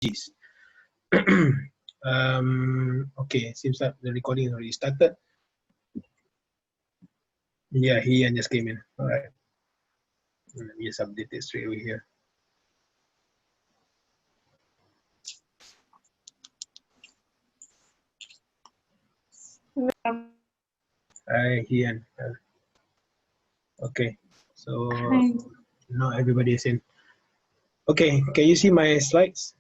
strategies. Okay, seems like the recording is already started. Yeah, Ian just came in. All right. Let me just update it straight away here. Hi, Ian. Okay, so Hi. now everybody is in. Okay, can you see my slides?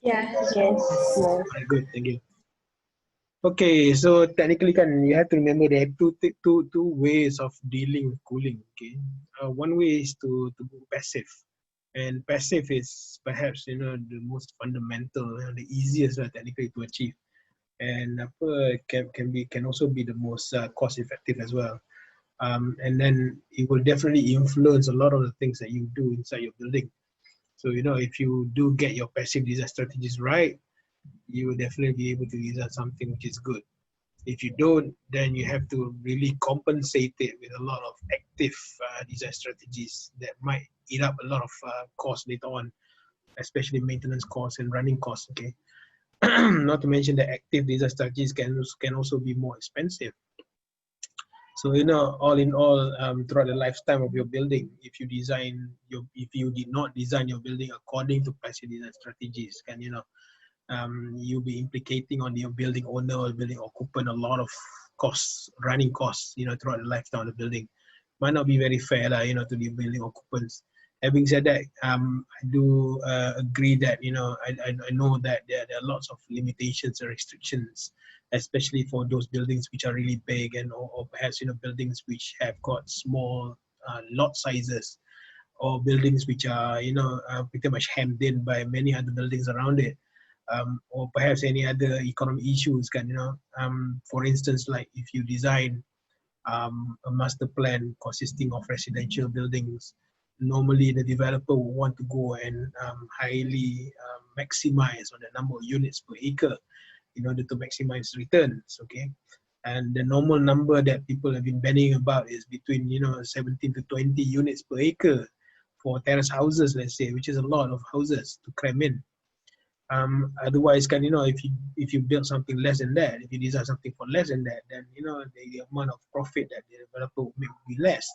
Yeah. Yes. All right, good, thank you. Okay, so technically you have to remember there are two ways of dealing with cooling. Okay, one way is to go passive, and passive is perhaps the most fundamental and the easiest technically to achieve, and can also be the most cost effective as well. And then it will definitely influence a lot of the things that you do inside your building. So if you do get your passive design strategies right, you will definitely be able to design something which is good. If you don't, then you have to really compensate it with a lot of active design strategies that might eat up a lot of costs later on, especially maintenance costs and running costs. Okay, not to mention the active design strategies can also be more expensive. So all in all, throughout the lifetime of your building, if you did not design your building according to passive design strategies, you'll be implicating on your building owner or building occupant a lot of costs, running costs, throughout the lifetime of the building. Might not be very fair, to the building occupants. Having said that, I do agree that, I know that there are lots of limitations and restrictions, especially for those buildings which are really big or perhaps, buildings which have got small lot sizes, or buildings which are, pretty much hemmed in by many other buildings around it. Or perhaps any other economic issues for instance, like if you design a master plan consisting of residential buildings, normally the developer will want to go and highly maximize on the number of units per acre in order to maximize returns. Okay, and the normal number that people have been banning about is between 17 to 20 units per acre for terrace houses, let's say, which is a lot of houses to cram in. Otherwise, if you build something less than that, if you design something for less than that, then the amount of profit that the developer will make will be less.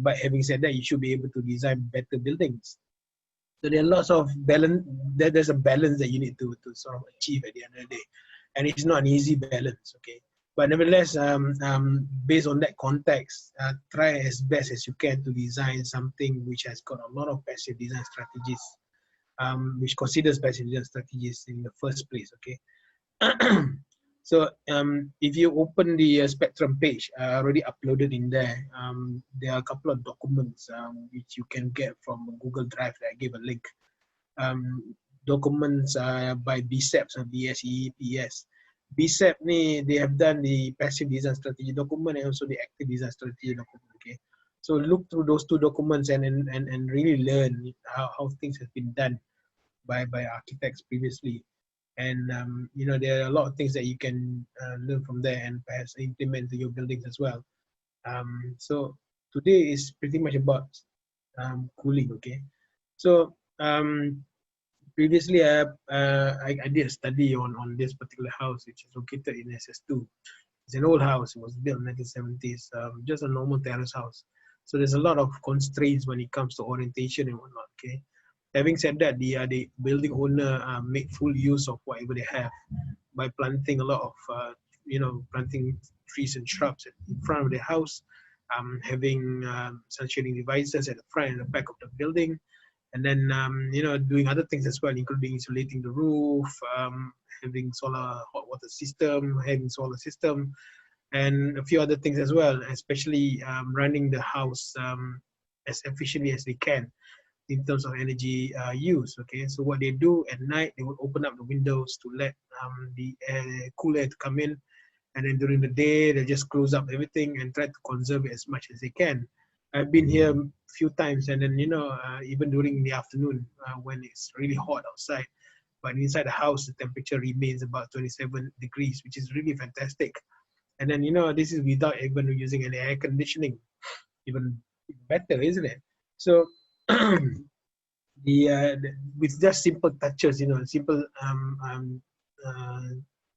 But having said that, you should be able to design better buildings. So there are lots of balance. There's a balance that you need to sort of achieve at the end of the day, and it's not an easy balance. Okay, but nevertheless, based on that context, try as best as you can to design something which has got a lot of passive design strategies, which considers passive design strategies in the first place. Okay. So if you open the Spectrum page, already uploaded in there, there are a couple of documents which you can get from Google Drive that I gave a link. Documents by BSEPs and BSEPS. BSEP they have done the passive design strategy document and also the active design strategy document. Okay, so look through those two documents and really learn how things have been done by architects previously. And there are a lot of things that you can learn from there and perhaps implement to your buildings as well. So today is pretty much about cooling. Okay, so previously I did a study on this particular house, which is located in SS2. It's an old house. It was built in 1970s, just a normal terrace house. So there's a lot of constraints when it comes to orientation and whatnot. Okay, having said that, the building owner made full use of whatever they have by planting a lot of planting trees and shrubs in front of the house, having sun shading devices at the front and the back of the building, and then doing other things as well, including insulating the roof, having solar hot water system, having solar system, and a few other things as well, especially running the house as efficiently as they can in terms of energy use. Okay, so what they do at night, they will open up the windows to let the cool air to come in, and then during the day they just close up everything and try to conserve it as much as they can. I've been here a few times, and then even during the afternoon when it's really hot outside, but inside the house the temperature remains about 27 degrees, which is really fantastic. And then this is without even using any air conditioning, even better, isn't it? So with just simple touches, simple uh,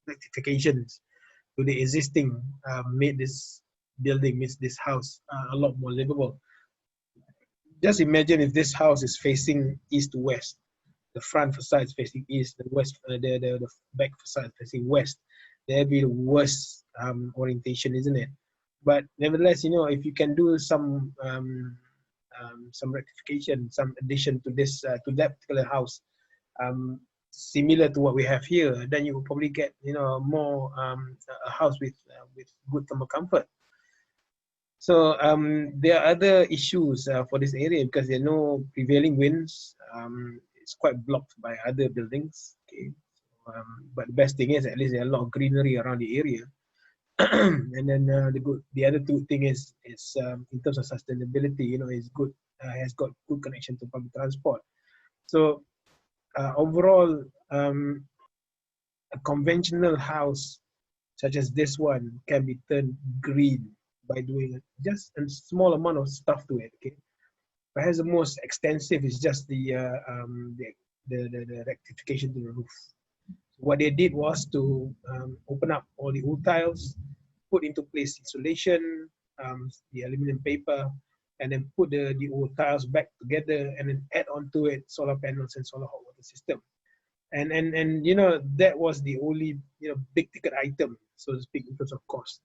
rectifications to the existing, made this building, made this house a lot more livable. Just imagine if this house is facing east to west, the front facade is facing east, the west, the back facade facing west. That'd be the worst orientation, isn't it? But nevertheless, if you can do some rectification, some addition to this to that particular house, similar to what we have here, then you will probably get more a house with good thermal comfort. So there are other issues for this area because there are no prevailing winds. It's quite blocked by other buildings. Okay, but the best thing is at least there are a lot of greenery around the area. And then the other two thing is in terms of sustainability, is good. Has got good connection to public transport. So overall, a conventional house such as this one can be turned green by doing just a small amount of stuff to it. Okay, perhaps the most extensive is just the rectification to the roof. What they did was to open up all the old tiles, put into place insulation, the aluminum paper, and then put the old tiles back together, and then add onto it solar panels and solar hot water system. And that was the only big ticket item, so to speak, in terms of cost.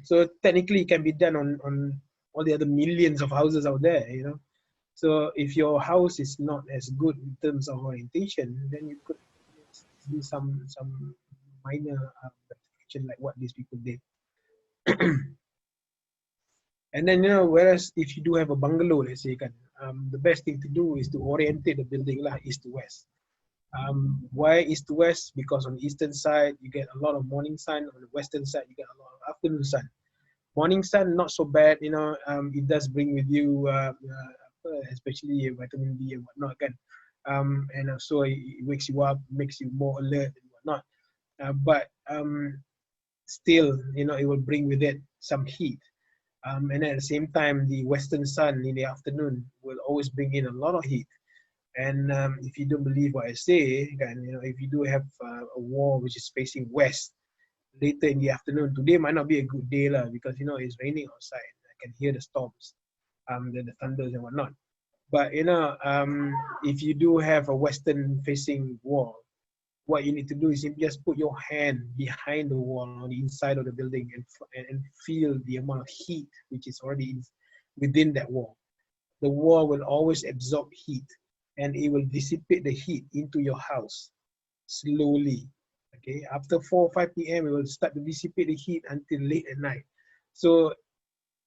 So technically, it can be done on all the other millions of houses out there. So if your house is not as good in terms of orientation, then you could do some minor rectification like what these people did. And then whereas if you do have a bungalow, let's say, the best thing to do is to orientate the building like east to west. Why east to west? Because on the eastern side you get a lot of morning sun. On the western side you get a lot of afternoon sun. Morning sun not so bad, it does bring with you especially vitamin D and whatnot, and also it wakes you up, makes you more alert and whatnot. But still, it will bring with it some heat. And at the same time, the western sun in the afternoon will always bring in a lot of heat. And if you don't believe what I say, if you do have a wall which is facing west later in the afternoon, today might not be a good day because it's raining outside. I can hear the storms, the thunders and whatnot. But if you do have a western facing wall, what you need to do is you just put your hand behind the wall on the inside of the building and feel the amount of heat which is already within that wall. The wall will always absorb heat and it will dissipate the heat into your house slowly. Okay, after 4 or 5 p.m. it will start to dissipate the heat until late at night. So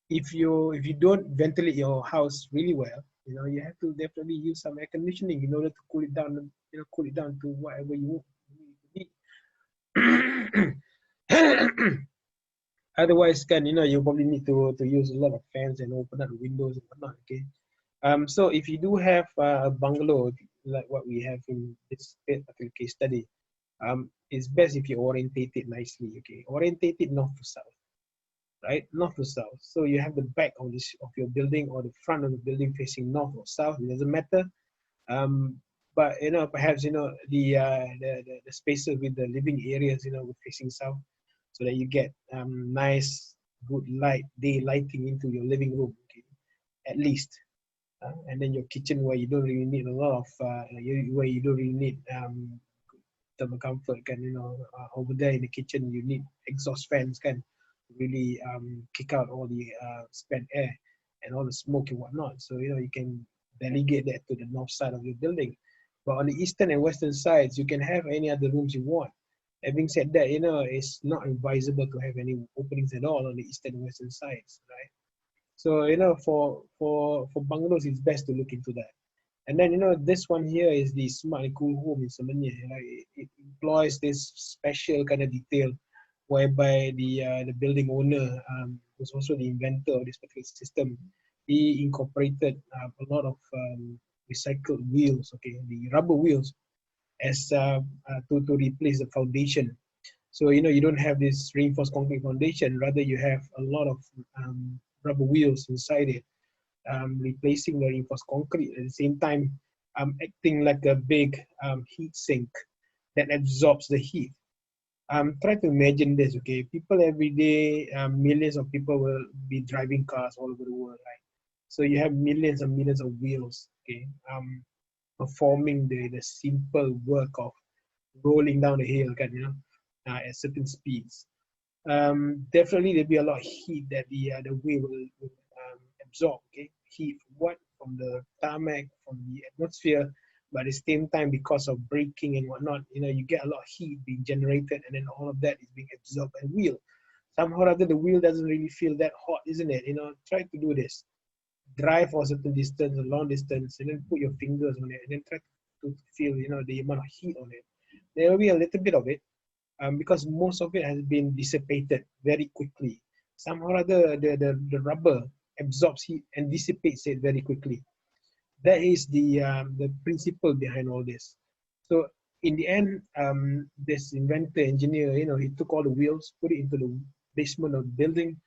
if you don't ventilate your house really well, you have to definitely use some air conditioning in order to cool it down, cool it down to whatever you need. Otherwise, you probably need to use a lot of fans and open up the windows and whatnot. Okay. So if you do have a bungalow like what we have in this particular case study, it's best if you orientate it nicely. Okay, orientate it north to south, right? North to south. So you have the back of your building or the front of the building facing north or south. It doesn't matter. But perhaps the spaces with the living areas facing south, so that you get nice good day lighting into your living room. Okay, at least. And then your kitchen where you don't really need a lot of where you don't really need thermal comfort, over there in the kitchen you need exhaust fans to really kick out all the spent air and all the smoke and whatnot. So you can delegate that to the north side of your building. But on the eastern and western sides, you can have any other rooms you want. Having said that, it's not advisable to have any openings at all on the eastern and western sides, right? So for bungalows, it's best to look into that. And then this one here is the Smart and Cool Home in Semenyih. It employs this special kind of detail whereby the building owner, who's also the inventor of this particular system, he incorporated a lot of recycled wheels, okay, the rubber wheels, as to replace the foundation. So you don't have this reinforced concrete foundation. Rather, you have a lot of rubber wheels inside it, replacing the reinforced concrete at the same time, acting like a big heat sink that absorbs the heat. Try to imagine this, okay? People every day, millions of people will be driving cars all over the world, right? So you have millions and millions of wheels, okay, performing the simple work of rolling down the hill, at certain speeds. Definitely there'll be a lot of heat that the wheel will absorb, okay? Heat from what? From the tarmac, from the atmosphere, but at the same time, because of braking and whatnot, you get a lot of heat being generated, and then all of that is being absorbed by the wheel. Somehow or other, the wheel doesn't really feel that hot, isn't it? Try to do this. Drive for a certain distance, a long distance, and then put your fingers on it, and then try to feel, the amount of heat on it. There will be a little bit of it, because most of it has been dissipated very quickly. Somehow or other, the rubber absorbs heat and dissipates it very quickly. That is the principle behind all this. So in the end, this inventor, engineer, he took all the wheels, put it into the basement of the building,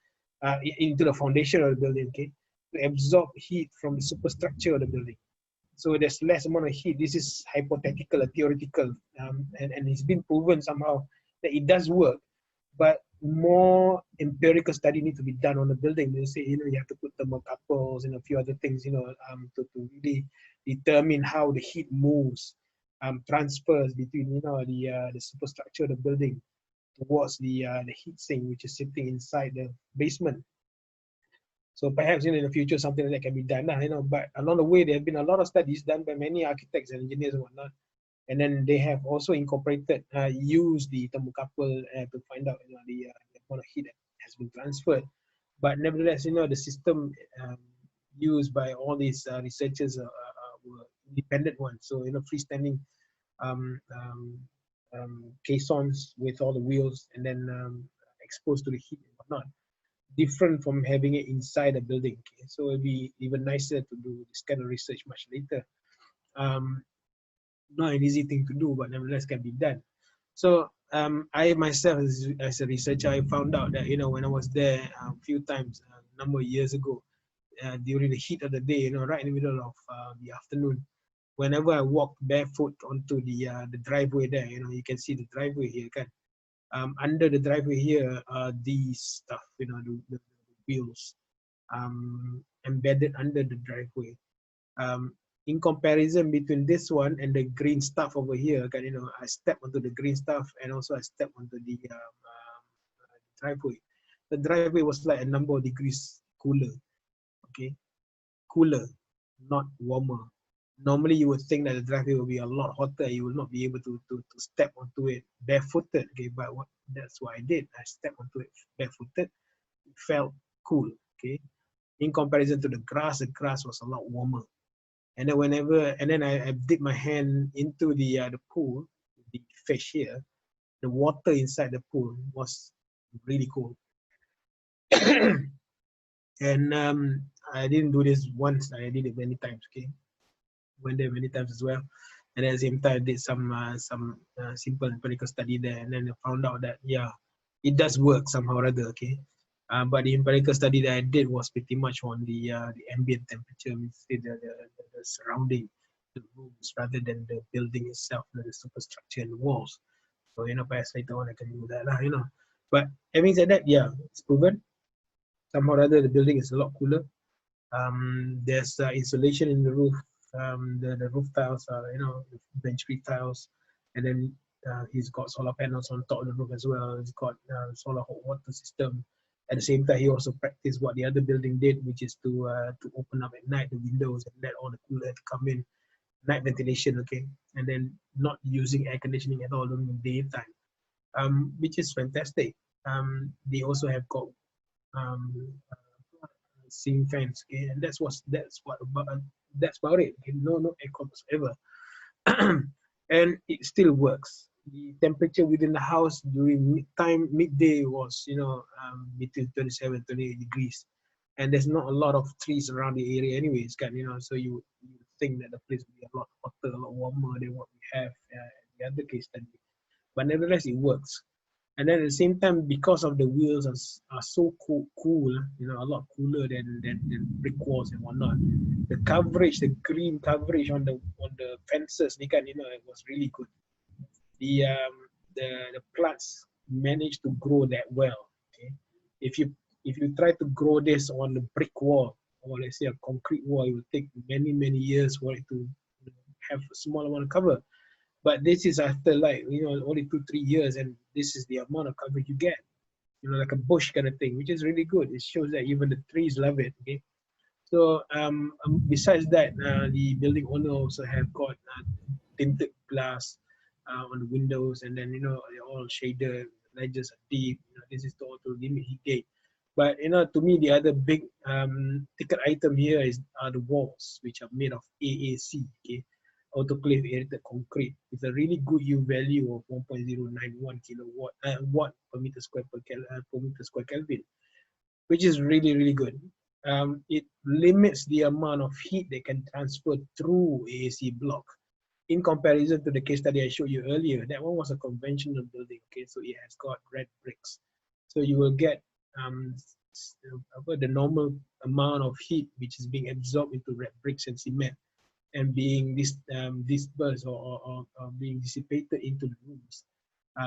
into the foundation of the building, okay, to absorb heat from the superstructure of the building. So there's less amount of heat. This is hypothetical or theoretical, and it's been proven somehow that it does work, but more empirical study need to be done on the building. They say, you have to put thermocouples and a few other things, to really determine how the heat moves, transfers between, the superstructure of the building towards the heat sink, which is sitting inside the basement. So perhaps in the future something like that can be done, but along the way there have been a lot of studies done by many architects and engineers and whatnot. And then they have also incorporated, used the thermocouple to find out, the amount of heat that has been transferred. But nevertheless, the system used by all these researchers were independent ones. So, freestanding um, um, caissons with all the wheels, and then exposed to the heat and whatnot, different from having it inside a building. Okay? So it'd be even nicer to do this kind of research much later. Not an easy thing to do, but nevertheless can be done. So I myself, as a researcher, I found out that, when I was there a few times, a number of years ago, during the heat of the day, right in the middle of the afternoon, whenever I walked barefoot onto the driveway there, you can see the driveway here, kan? Under the driveway here, these stuff, the wheels embedded under the driveway. In comparison between this one and the green stuff over here, I step onto the green stuff, and also I step onto the driveway. The driveway was like a number of degrees cooler, okay? Cooler, not warmer. Normally you would think that the driveway will be a lot hotter. You will not be able to step onto it barefooted, okay? But that's what I did. I stepped onto it barefooted. It felt cool, okay? In comparison to the grass was a lot warmer. And then I dip my hand into the pool, the fish here. The water inside the pool was really cold. And I didn't do this once. I did it many times. Okay, went there many times as well. And at the same time, I did some simple empirical study there, and then I found out that it does work somehow or other. Okay. But the empirical study that I did was pretty much on the ambient temperature, means the surrounding the rooms rather than the building itself, the superstructure and the walls. So perhaps later on I can do that, But having said that, it's proven. Somehow or other, the building is a lot cooler. There's insulation in the roof. The roof tiles are, bench creek tiles, and then he's got solar panels on top of the roof as well. He's got solar hot water system. At the same time, he also practiced what the other building did, which is to open up at night the windows and let all the cool air to come in, night ventilation, okay, and then not using air conditioning at all during the daytime, which is fantastic. They also have got ceiling fans, okay, and that's about it. Okay? No aircon whatsoever. And it still works. The temperature within the house during midday was, between 27 and 28 degrees. And there's not a lot of trees around the area anyways, so you think that the place will be a lot hotter, a lot warmer than what we have in the other case study. But nevertheless, it works. And then at the same time, because of the wheels are so cool, you know, a lot cooler than brick walls and whatnot. The coverage, the green coverage on the fences, you know, it was really good. The plants managed to grow that well. Okay, if you try to grow this on a brick wall or let's say a concrete wall, it will take many years for it to have a small amount of cover. But this is after like only 2-3 years, and this is the amount of coverage you get. Like a bush kind of thing, which is really good. It shows that even the trees love it. Okay, so besides that, the building owner also have got tinted glass on the windows, and then they're all shaded, ledges are deep. This is to limit heat gain. But to me, the other big ticket item here are the walls, which are made of AAC, okay, autoclave aerated concrete, with a really good U value of 1.091 kilowatt watt per meter square per meter square Kelvin, which is really good. It limits the amount of heat they can transfer through AAC block in comparison to the case study I showed you earlier. That one was a conventional building, okay, so it has got red bricks. So you will get the normal amount of heat which is being absorbed into red bricks and cement and being dispersed or being dissipated into the rooms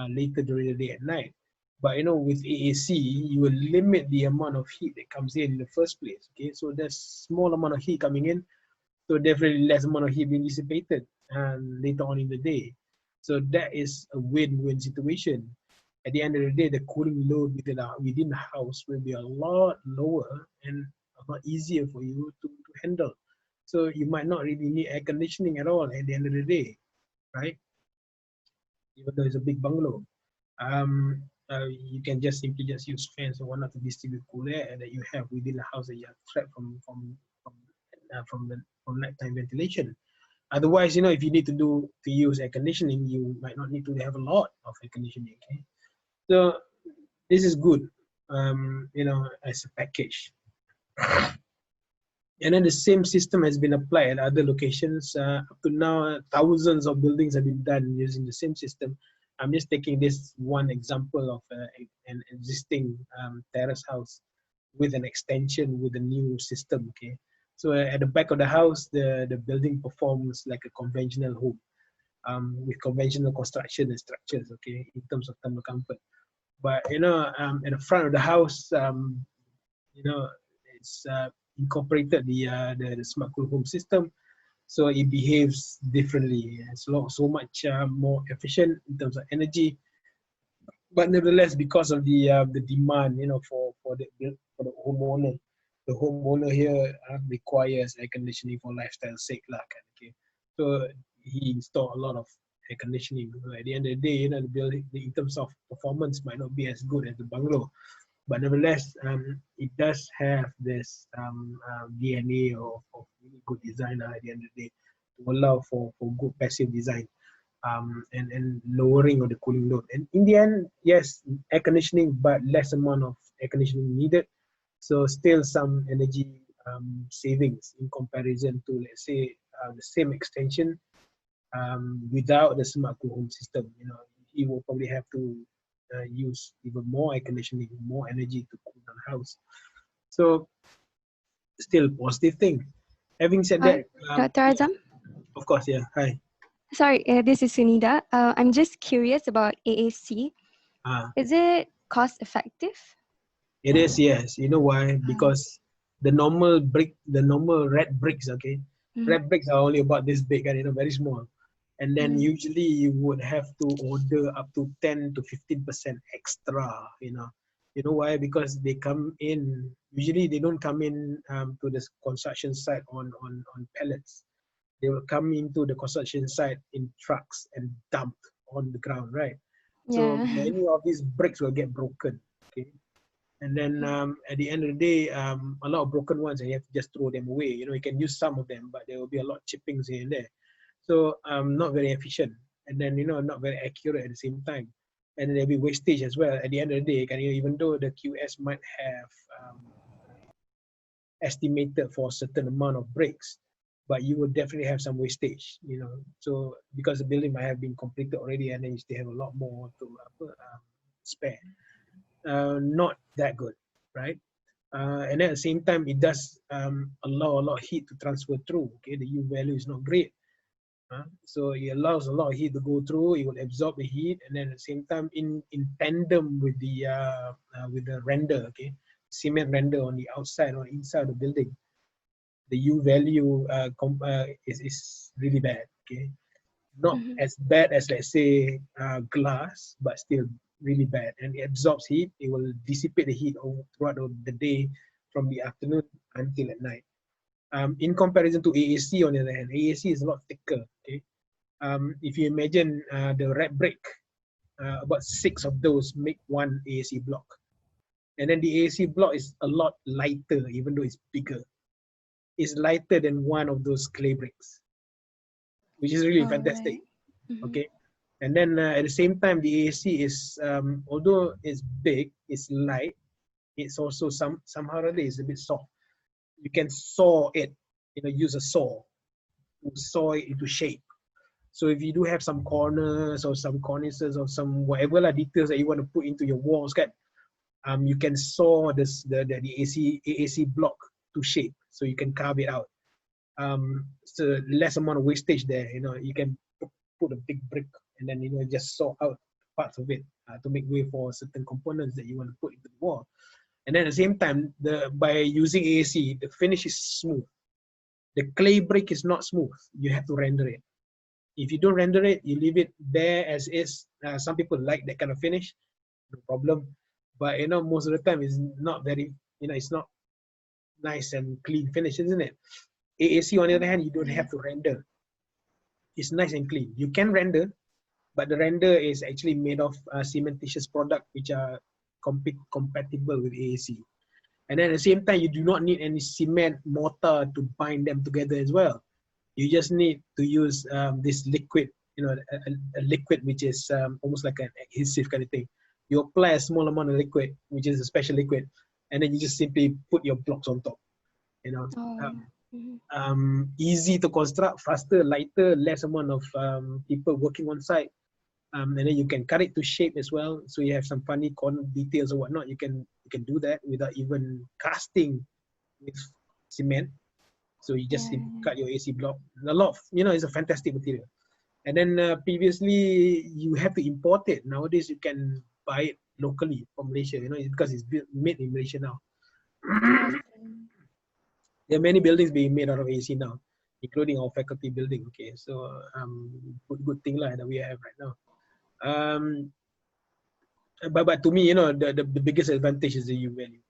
later during the day and night. But with AAC, you will limit the amount of heat that comes in the first place. Okay, so there's small amount of heat coming in, so definitely less amount of heat being dissipated later on in the day. So that is a win-win situation. At the end of the day, the cooling load within the house will be a lot lower and a lot easier for you to handle. So you might not really need air conditioning at all at the end of the day, right? Even though it's a big bungalow. You can just simply use fans or whatnot to distribute cool air that you have within the house that you have trapped from nighttime ventilation. Otherwise, if you need to use air conditioning, you might not need to have a lot of air conditioning. Okay, so this is good, as a package. And then the same system has been applied at other locations. Up to now, thousands of buildings have been done using the same system. I'm just taking this one example of an existing terrace house with an extension with a new system. Okay, so at the back of the house, the building performs like a conventional home with conventional construction and structures. Okay, in terms of thermal comfort. But at the front of the house, it's incorporated the smart cool home system, so it behaves differently. It's so much more efficient in terms of energy. But nevertheless, because of the demand, for the homeowner, the homeowner here requires air conditioning for lifestyle sake, lah. Okay, so he installed a lot of air conditioning. At the end of the day, the building, in terms of performance, might not be as good as the bungalow, but nevertheless, it does have this DNA of really good design at the end of the day, to allow for good passive design. And lowering of the cooling load. And in the end, yes, air conditioning, but less amount of air conditioning needed. So still some energy savings in comparison to, let's say, the same extension without the smart cool home system. You will probably have to use even more air conditioning, more energy to cool down the house. So still a positive thing. Having said that, Dr. Azam? Of course, yeah. Hi. Sorry, this is Sunida. I'm just curious about AAC. Is it cost effective? It is, yes. You know why? Because the normal red bricks, okay? Red bricks are only about this big and very small. And then usually you would have to order up to 10 to 15% extra, You know why? Because they come in, usually they don't come in to the construction site on pallets. They will come into the construction site in trucks and dumped on the ground, right? So many of these bricks will get broken, okay? And then at the end of the day, a lot of broken ones, and you have to just throw them away. You can use some of them, but there will be a lot of chippings here and there. So not very efficient, and then not very accurate at the same time, and there'll be wastage as well. At the end of the day, even though the QS might have estimated for a certain amount of bricks, but you will definitely have some wastage. So because the building might have been completed already, and then you still have a lot more to spare. Not that good, right? And at the same time, it does allow a lot of heat to transfer through. Okay, the U value is not great. So it allows a lot of heat to go through. It will absorb the heat, and then at the same time, in tandem with the render, okay, cement render on the outside or inside of the building, the U value is really bad. Okay, not as bad as, let's say, glass, but still really bad. And it absorbs heat. It will dissipate the heat throughout the day, from the afternoon until at night. In comparison to AAC, on the other hand, AAC is a lot thicker. Okay, if you imagine the red brick, about 6 of those make one AAC block, and then the AAC block is a lot lighter, even though it's bigger. It's lighter than one of those clay bricks, which is really fantastic. Right. Okay, and then at the same time, the AAC is, although it's big, it's light, it's also somehow or other is a bit soft. You can saw it, use a saw to saw it into shape. So if you do have some corners or some cornices or some whatever details that you want to put into your walls, you can saw the AAC block to shape, so you can carve it out. So less amount of wastage there. You can put a big brick and then just saw out parts of it to make way for certain components that you want to put into the wall. And then at the same time, by using AAC, the finish is smooth. The clay brick is not smooth. You have to render it. If you don't render it, you leave it there as is. Some people like that kind of finish, no problem. But most of the time, it's not very, it's not nice and clean finish, isn't it? AAC, on the other hand, you don't have to render. It's nice and clean. You can render, but the render is actually made of cementitious product, which are compatible with AAC. And then at the same time, you do not need any cement mortar to bind them together as well. You just need to use this liquid, a liquid which is almost like an adhesive kind of thing. You apply a small amount of liquid, which is a special liquid, and then you just simply put your blocks on top. Easy to construct, faster, lighter, less amount of people working on site. And then you can cut it to shape as well. So you have some funny corner details or whatnot. You can do that without even casting with cement. So you just cut your AC block. A lot of, it's a fantastic material. And then previously you have to import it. Nowadays you can buy it locally from Malaysia, because it's made in Malaysia now. There are many buildings being made out of AC now, including our faculty building. Okay, so good thing that we have right now. But to me, the biggest advantage is the U value.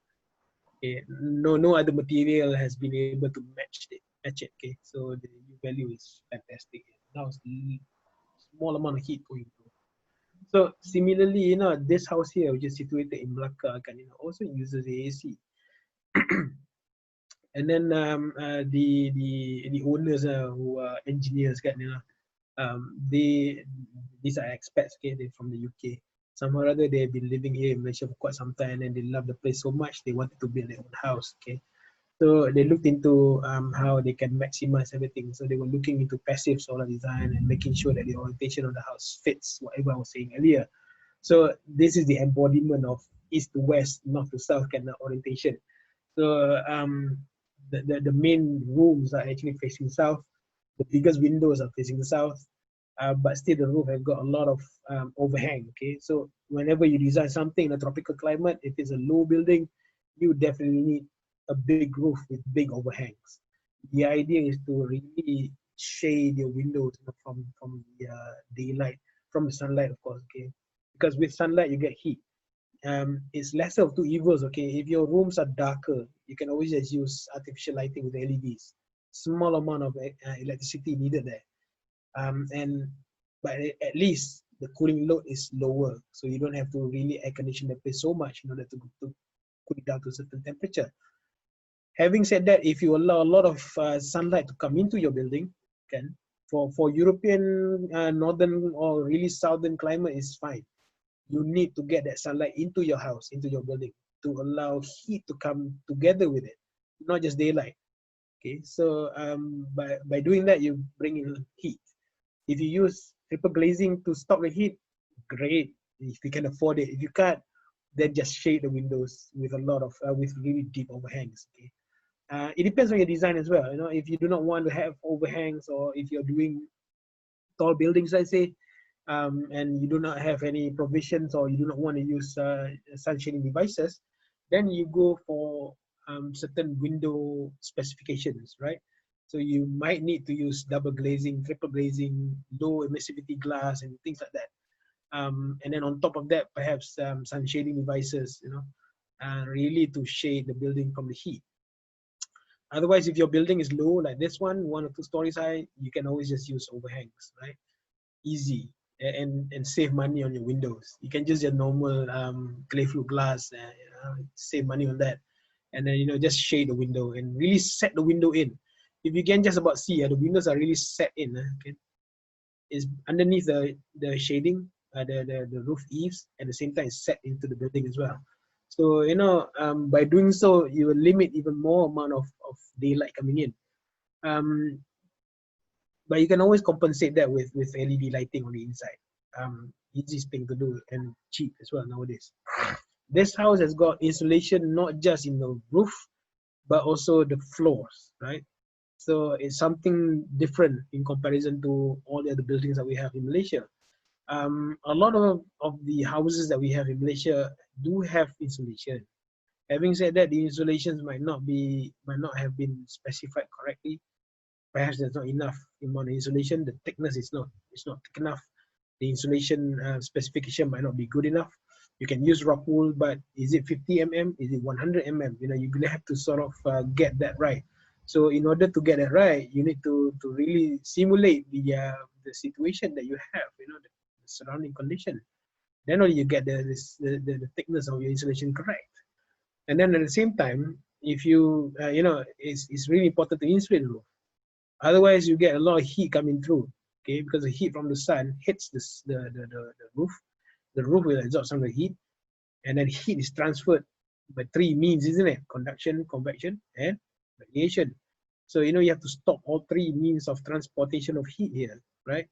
Okay, no other material has been able to match it. Okay, so the U value is fantastic. Now it's small amount of heat going through. So similarly, this house here, which is situated in Melaka, also uses AC. And then the owners who are engineers, these are expats, okay, they're from the UK. Somehow or other, they've been living here in Malaysia for quite some time, and they love the place so much they wanted to build their own house. Okay, so they looked into how they can maximize everything. So they were looking into passive solar design and making sure that the orientation of the house fits whatever I was saying earlier. So this is the embodiment of east to west, north to south kind of orientation. So the main rooms are actually facing south. The biggest windows are facing the south, but still the roof has got a lot of overhang. Okay, so whenever you design something in a tropical climate, if it's a low building, you definitely need a big roof with big overhangs. The idea is to really shade your windows from the daylight, from the sunlight, of course. Okay, because with sunlight you get heat. It's lesser of two evils. Okay, if your rooms are darker, you can always just use artificial lighting with LEDs. Small amount of electricity needed there, but at least the cooling load is lower, so you don't have to really air condition the place so much in order to cool it down to a certain temperature. Having said that, if you allow a lot of sunlight to come into your building, for European northern or really southern climate is fine. You need to get that sunlight into your house, into your building, to allow heat to come together with it, not just daylight. Okay, so by doing that, you bring in heat. If you use triple glazing to stop the heat, great. if you can afford it. If you can't, then just shade the windows with a lot of with really deep overhangs. Okay, it depends on your design as well. You know, if you do not want to have overhangs, or if you're doing tall buildings, let's say, and you do not have any provisions, or you do not want to use sun shading devices, then you go for certain window specifications, right? So you might need to use double glazing, triple glazing, low emissivity glass, and things like that. And then on top of that, perhaps sun shading devices, you know, really to shade the building from the heat. Otherwise, if your building is low, like this one or 2 stories high, you can always just use overhangs, right? Easy, and save money on your windows. You can use your normal clay flue glass, save money on that, and then, you know, just shade the window and really set the window in. If you can just about see, the windows are really set in. Okay, is underneath the shading, the roof eaves, at the same time it's set into the building as well. So, you know, by doing so, you will limit even more amount of daylight coming in. But you can always compensate that with LED lighting on the inside. Easiest thing to do, and cheap as well nowadays. This house has got insulation not just in the roof, but also the floors, right? So it's something different in comparison to all the other buildings that we have in Malaysia. A lot of the houses that we have in Malaysia do have insulation. Having said that, the insulations might not have been specified correctly. Perhaps there's not enough amount of insulation. The thickness is not thick enough. The insulation specification might not be good enough. You can use rock wool, but is it 50 mm? Is it 100 mm? You know, you're gonna have to sort of get that right. So in order to get it right, you need to really simulate the situation that you have, you know, the surrounding condition. Then only you get the thickness of your insulation correct. And then at the same time, if you you know, it's really important to insulate the roof. Otherwise, you get a lot of heat coming through, okay? Because the heat from the sun hits the roof. The roof will absorb some of the heat, and then heat is transferred by 3 means, isn't it? Conduction, convection, and radiation. So, you know, you have to stop all 3 means of transportation of heat here, right?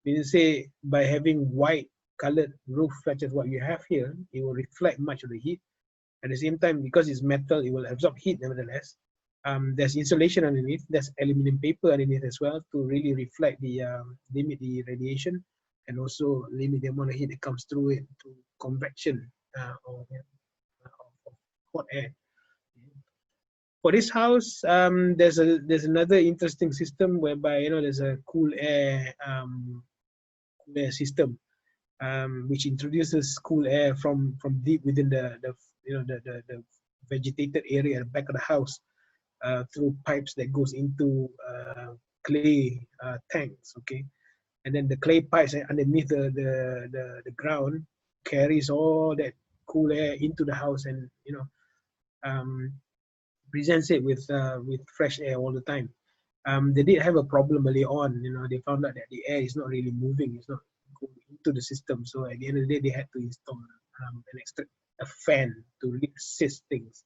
When you say by having white colored roof, such as what you have here, it will reflect much of the heat. At the same time, because it's metal, it will absorb heat nevertheless. There's insulation underneath, there's aluminum paper underneath as well to really reflect the limit the radiation, and also limit the amount of heat that comes through it to convection of hot air. For this house, there's another interesting system whereby, you know, there's a cool air system, which introduces cool air from deep within the vegetated area at the back of the house. Through pipes that goes into clay tanks, okay, and then the clay pipes underneath the ground carries all that cool air into the house, and, you know, presents it with fresh air all the time. They did have a problem early on. You know, they found out that the air is not really moving, it's not going into the system. So at the end of the day, they had to install a fan to really assist things.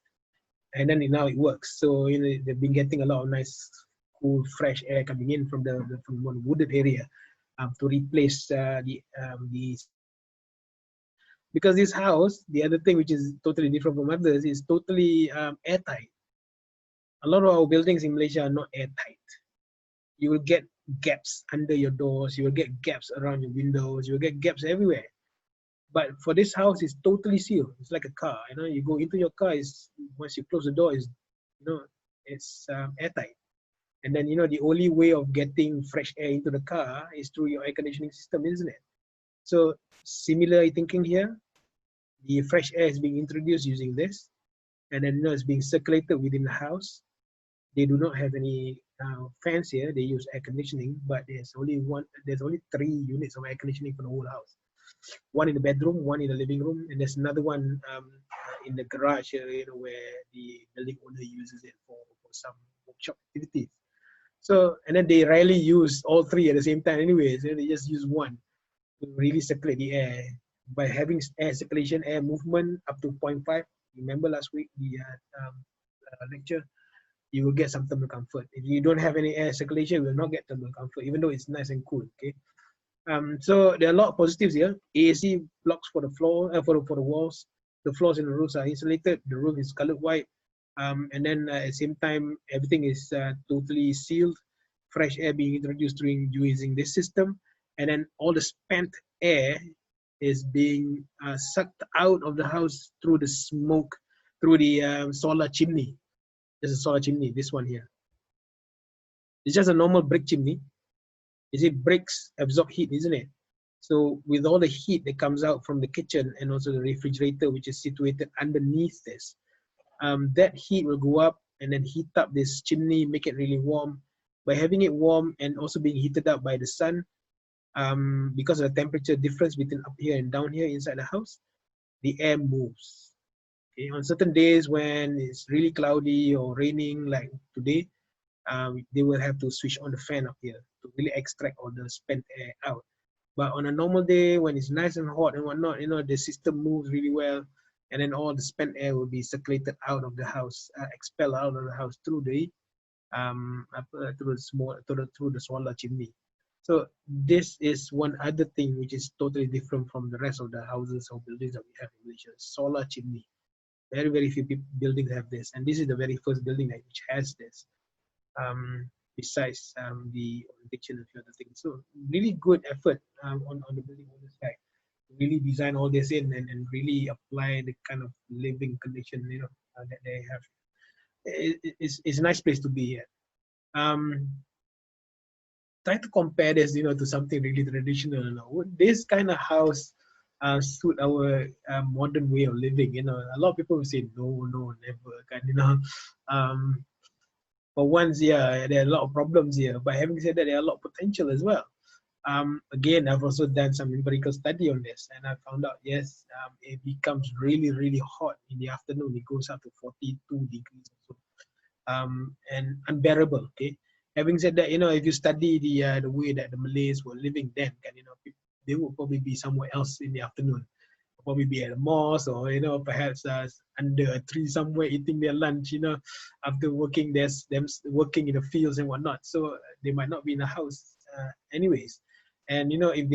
And then now it works. So, you know, they've been getting a lot of nice, cool, fresh air coming in from from one wooded area to replace the because this house, the other thing which is totally different from others, is totally airtight. A lot of our buildings in Malaysia are not airtight. You will get gaps under your doors. You will get gaps around your windows. You will get gaps everywhere. But for this house, it's totally sealed. It's like a car. You know, you go into your car, once you close the door, it's airtight. And then, you know, the only way of getting fresh air into the car is through your air conditioning system, isn't it? So similar thinking here. The fresh air is being introduced using this, and then, you know, it's being circulated within the house. They do not have any fans here. They use air conditioning, but there's only 3 units of air conditioning for the whole house. One in the bedroom, one in the living room, and there's another one in the garage area, you know, where the building owner uses it for some workshop activities. So, and then they rarely use all 3 at the same time anyways. They just use one to really circulate the air. By having air circulation, air movement up to 0.5, remember last week the lecture, you will get some thermal comfort. If you don't have any air circulation, you will not get thermal comfort, even though it's nice and cool, okay? So there are a lot of positives here. AAC blocks for the floor, for the walls. The floors in the roofs are insulated. The roof is colored white, and then at the same time, everything is totally sealed. Fresh air being introduced during using this system, and then all the spent air is being sucked out of the house through the smoke, through the solar chimney. There's a solar chimney. This one here. It's just a normal brick chimney. Is it bricks absorb heat, isn't it? So with all the heat that comes out from the kitchen and also the refrigerator, which is situated underneath this, that heat will go up and then heat up this chimney, make it really warm. By having it warm and also being heated up by the sun, because of the temperature difference between up here and down here inside the house, the air moves. Okay? On certain days when it's really cloudy or raining like today, they will have to switch on the fan up here to really extract all the spent air out. But on a normal day when it's nice and hot and whatnot, the system moves really well, and then all the spent air will be circulated out of the house, expelled out of the house through the through the solar chimney. So this is one other thing which is totally different from the rest of the houses or buildings that we have in Malaysia. Solar chimney. Very, very few buildings have this, and this is the very first building which has this. Besides the kitchen and a few other things. So really good effort on the building owner's side to really design all this in and really apply the kind of living condition that they have. It's a nice place to be at. Try to compare this to something really traditional. Would this kind of house suit our modern way of living? A lot of people will say no, never. But once, yeah, there are a lot of problems here. But having said that, there are a lot of potential as well. Again, I've also done some empirical study on this, and I found out, yes, it becomes really, really hot in the afternoon. It goes up to 42 degrees or so, and unbearable. Okay. Having said that, if you study the way that the Malays were living then, they would probably be somewhere else in the afternoon. Probably be at a mosque or perhaps under a tree somewhere eating their lunch after working them working in the fields and whatnot, so they might not be in the house anyways. And if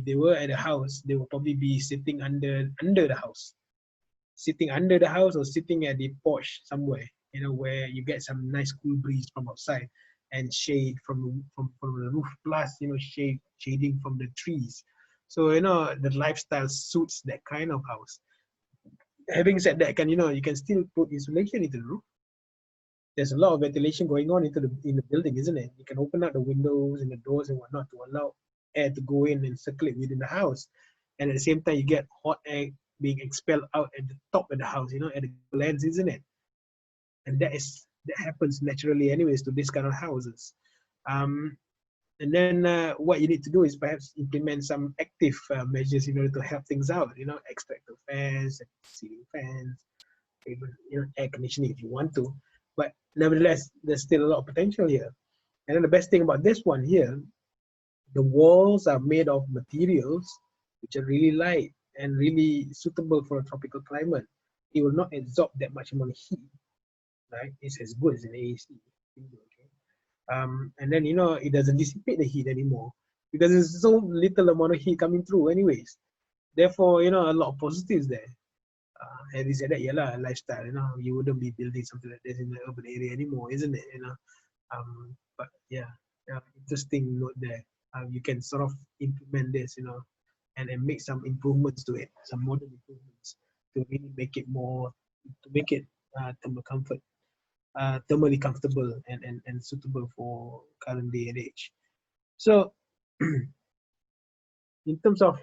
they were at a house, they will probably be sitting under the house, or sitting at the porch somewhere, where you get some nice cool breeze from outside and shade from the roof, plus shading from the trees. So the lifestyle suits that kind of house. Having said that, you can still put insulation into the roof. There's a lot of ventilation going on in the building, isn't it? You can open up the windows and the doors and whatnot to allow air to go in and circulate within the house. And at the same time, you get hot air being expelled out at the top of the house, at the lands, isn't it? And that happens naturally anyways to this kind of houses. And then what you need to do is perhaps implement some active measures in order to help things out. Extractor fans, ceiling fans, even air conditioning if you want to. But nevertheless, there's still a lot of potential here. And then the best thing about this one here, the walls are made of materials which are really light and really suitable for a tropical climate. It will not absorb that much amount of heat. Right? It's as good as an AAC. And then it doesn't dissipate the heat anymore because there's so little amount of heat coming through anyways. Therefore, a lot of positives there. Having said that, lifestyle, you wouldn't be building something like this in the urban area anymore, isn't it? But yeah, interesting note there. You can sort of implement this, and make some improvements to it, some modern improvements to really make it thermally comfortable and suitable for current day and age. So in terms of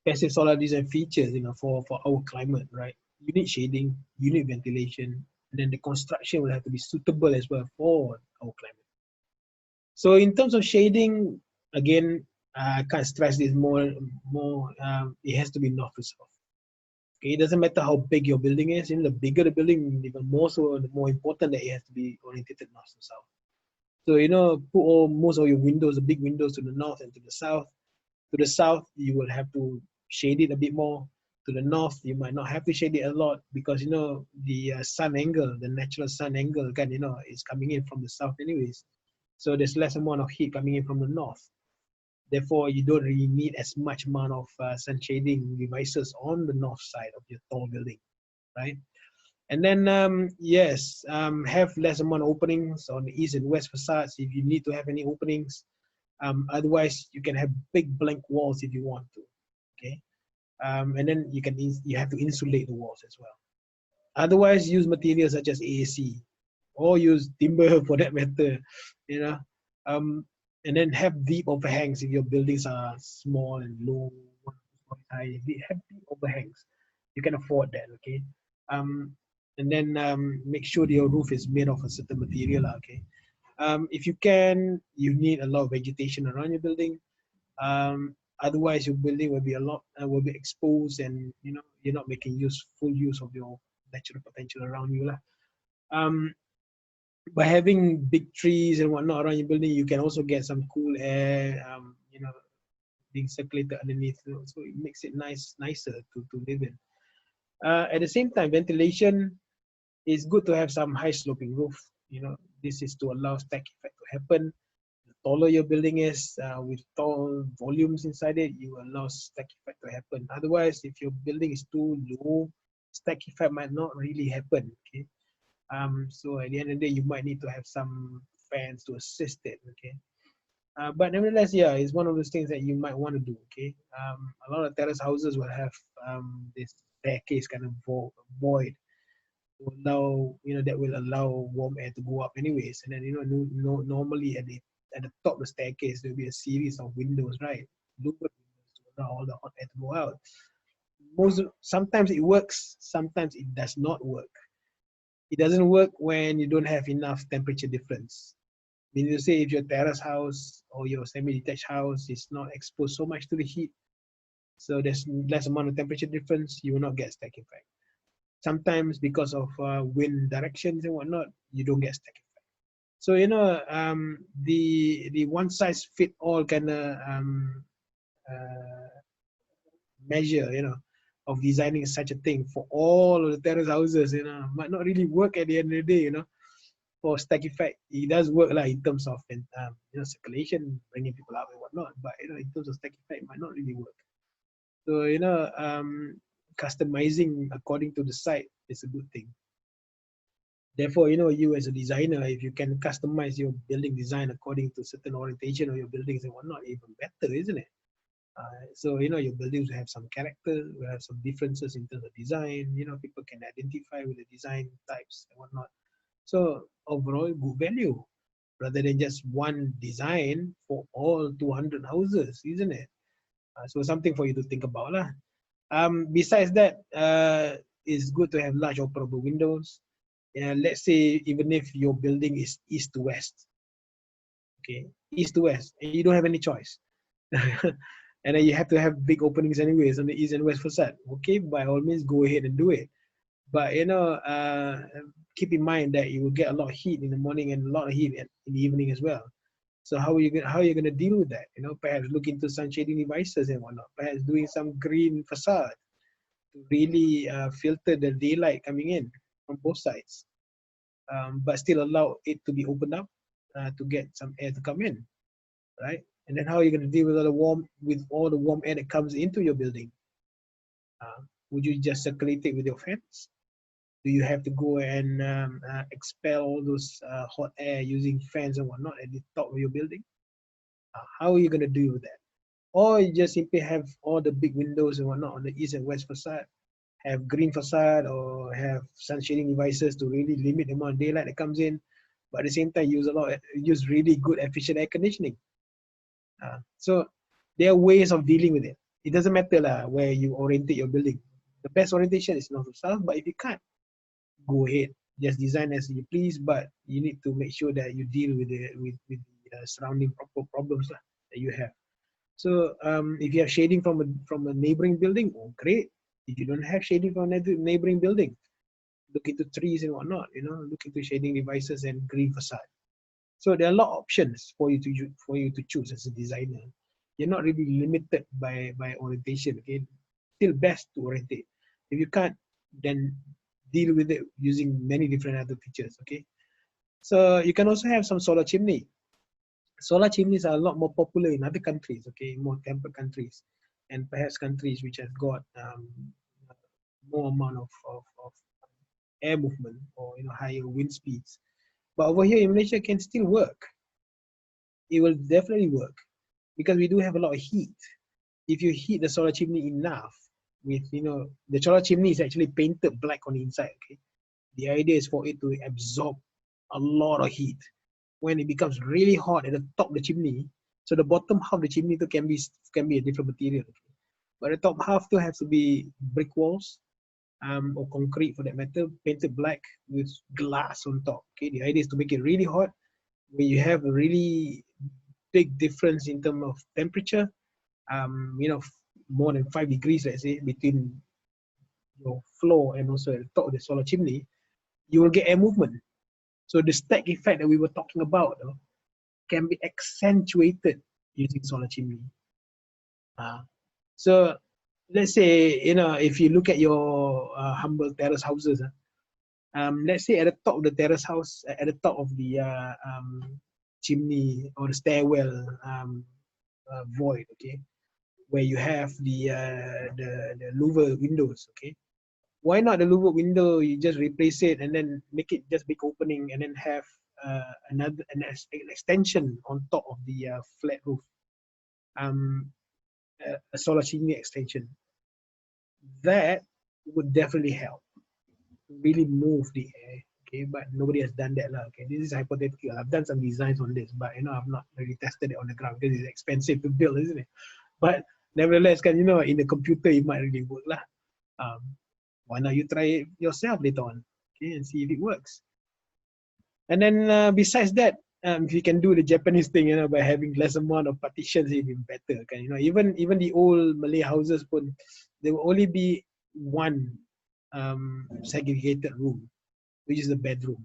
passive solar design features, for our climate, right? You need shading, you need ventilation, and then the construction will have to be suitable as well for our climate. So in terms of shading, again, I can't stress this more. It has to be north to south. Okay, it doesn't matter how big your building is. The bigger the building, even more so, the more important that it has to be oriented north to south. So put most of your windows, the big windows, to the north and to the south. To the south, you will have to shade it a bit more. To the north, you might not have to shade it a lot because the sun angle, the natural sun angle, is coming in from the south anyways. So there's less amount of heat coming in from the north. Therefore, you don't really need as much amount of sun shading devices on the north side of your tall building, right? And then, yes, have less amount of openings on the east and west facades if you need to have any openings. Otherwise, you can have big blank walls if you want to, okay? And then you have to insulate the walls as well. Otherwise, use materials such as AAC or use timber for that matter, you know. And then have deep overhangs if your buildings are small and low, high. Have deep overhangs. You can afford that, okay? And then make sure your roof is made of a certain material, okay? If you can, you need a lot of vegetation around your building. Otherwise, your building will be will be exposed, and you're not making full use of your natural potential around you, lah. By having big trees and whatnot around your building, you can also get some cool air, being circulated underneath, so it makes it nicer to live in. At the same time, ventilation is good to have some high sloping roof. This is to allow stack effect to happen. The taller your building is, with tall volumes inside it, you allow stack effect to happen. Otherwise, if your building is too low, stack effect might not really happen, okay? So at the end of the day, you might need to have some fans to assist it, okay? But nevertheless, yeah, it's one of those things that you might want to do, okay? A lot of terrace houses will have this staircase kind of void to allow, that will allow warm air to go up anyways. And then, normally at the top of the staircase, there'll be a series of windows, right? Louvered windows to allow all the hot air to go out. Sometimes it works, sometimes it does not work. It doesn't work when you don't have enough temperature difference. Meaning to say, if your terrace house or your semi-detached house is not exposed so much to the heat, so there's less amount of temperature difference, you will not get stack effect. Sometimes because of wind directions and whatnot, you don't get stack effect. So the one size fit all kind of measure, of designing such a thing for all of the terrace houses, might not really work at the end of the day, For stack effect, it does work like in terms of circulation, bringing people out and whatnot. But in terms of stack effect, it might not really work. So customizing according to the site is a good thing. Therefore, you as a designer, if you can customize your building design according to certain orientation of your buildings and whatnot, even better, isn't it? So your buildings will have some character, will have some differences in terms of design. People can identify with the design types and whatnot. So overall, good value rather than just one design for all 200 houses, isn't it? So something for you to think about, lah. Besides that, it's good to have large operable windows. Let's say even if your building is east to west, okay, east to west, and you don't have any choice, and then you have to have big openings anyways on the east and west facade. Okay, by all means, go ahead and do it. But keep in mind that you will get a lot of heat in the morning and a lot of heat in the evening as well. So how are you going to deal with that? Perhaps look into sun shading devices and whatnot. Perhaps doing some green facade to really filter the daylight coming in from both sides, but still allow it to be opened up to get some air to come in, right? And then how are you going to deal with all the warm air that comes into your building? Would you just circulate it with your fans? Do you have to go and expel all those hot air using fans and whatnot at the top of your building? How are you going to deal with that? Or you just simply have all the big windows and whatnot on the east and west facade, have green facade, or have sun shading devices to really limit the amount of daylight that comes in, but at the same time use really good efficient air conditioning. So there are ways of dealing with it. It doesn't matter where you orientate your building. The best orientation is north to south, but if you can't, go ahead, just design as you please, but you need to make sure that you deal with the surrounding problems that you have. So if you have shading from a neighboring building, great. If you don't have shading from a neighboring building, look into trees and whatnot. Look into shading devices and green facade. So there are a lot of options for you to choose as a designer. You're not really limited by orientation. Okay, still best to orientate. If you can't, then deal with it using many different other features. Okay, so you can also have some solar chimney. Solar chimneys are a lot more popular in other countries, okay, more temperate countries, and perhaps countries which have got more amount of air movement or higher wind speeds. But over here in Malaysia can still work. It will definitely work because we do have a lot of heat. If you heat the solar chimney enough with, the solar chimney is actually painted black on the inside, okay? The idea is for it to absorb a lot of heat. When it becomes really hot at the top of the chimney, so the bottom half of the chimney too can be a different material. Okay? But the top half too has to be brick walls, or concrete for that matter, painted black with glass on top. Okay, the idea is to make it really hot. When you have a really big difference in terms of temperature, more than 5 degrees, let's say, between your floor and also at the top of the solar chimney, you will get air movement. So the stack effect that we were talking about can be accentuated using solar chimney. So let's say, if you look at your humble terrace houses, let's say at the top of the terrace house, at the top of the chimney or the stairwell void, okay, where you have the louver windows, okay. Why not the louver window? You just replace it and then make it just big opening, and then have an extension on top of the flat roof, a solar chimney extension. That would definitely help really move the air. Okay, but nobody has done that. Okay, this is hypothetical. I've done some designs on this, but I've not really tested it on the ground because it's expensive to build, isn't it? But nevertheless, in the computer it might really work. Why not you try it yourself later on, okay, and see if it works. And then besides that, if you can do the Japanese thing, by having less amount of partitions, even better. Even the old Malay houses, there will only be one segregated room, which is the bedroom.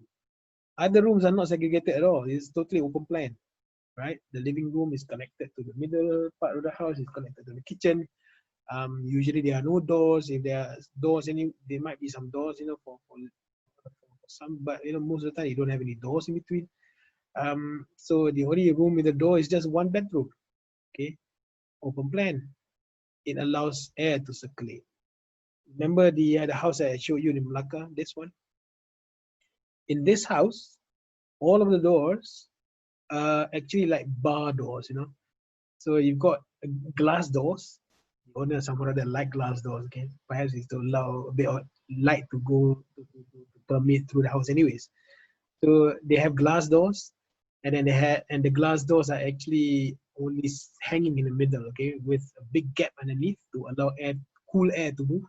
Other rooms are not segregated at all. It's totally open plan, right? The living room is connected to the middle part of the house. It's connected to the kitchen. Usually there are no doors. If there are doors, there might be some doors, for some, but most of the time you don't have any doors in between. So the only room with a door is just one bedroom. Okay, open plan. It allows air to circulate. Remember the house I showed you in Malacca, this one? In this house, all of the doors are actually like bar doors, So you've got glass doors. The owner somewhere that like glass doors, okay? Perhaps it's to allow a bit of light to go to permeate through the house anyways. So they have glass doors, and then the glass doors are actually only hanging in the middle, okay, with a big gap underneath to allow cool air to move.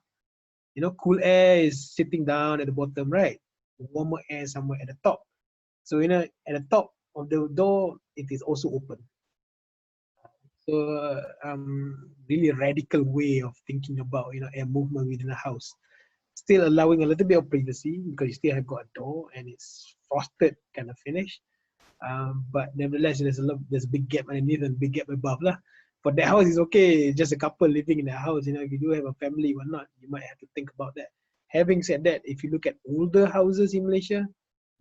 Cool air is sitting down at the bottom, right? Warmer air somewhere at the top. So at the top of the door, it is also open. So really radical way of thinking about air movement within a house. Still allowing a little bit of privacy because you still have got a door and it's frosted kind of finish. But nevertheless, there's a big gap underneath and big gap above lah. For that house, it's okay. Just a couple living in the house. If you do have a family or not, you might have to think about that. Having said that, if you look at older houses in Malaysia,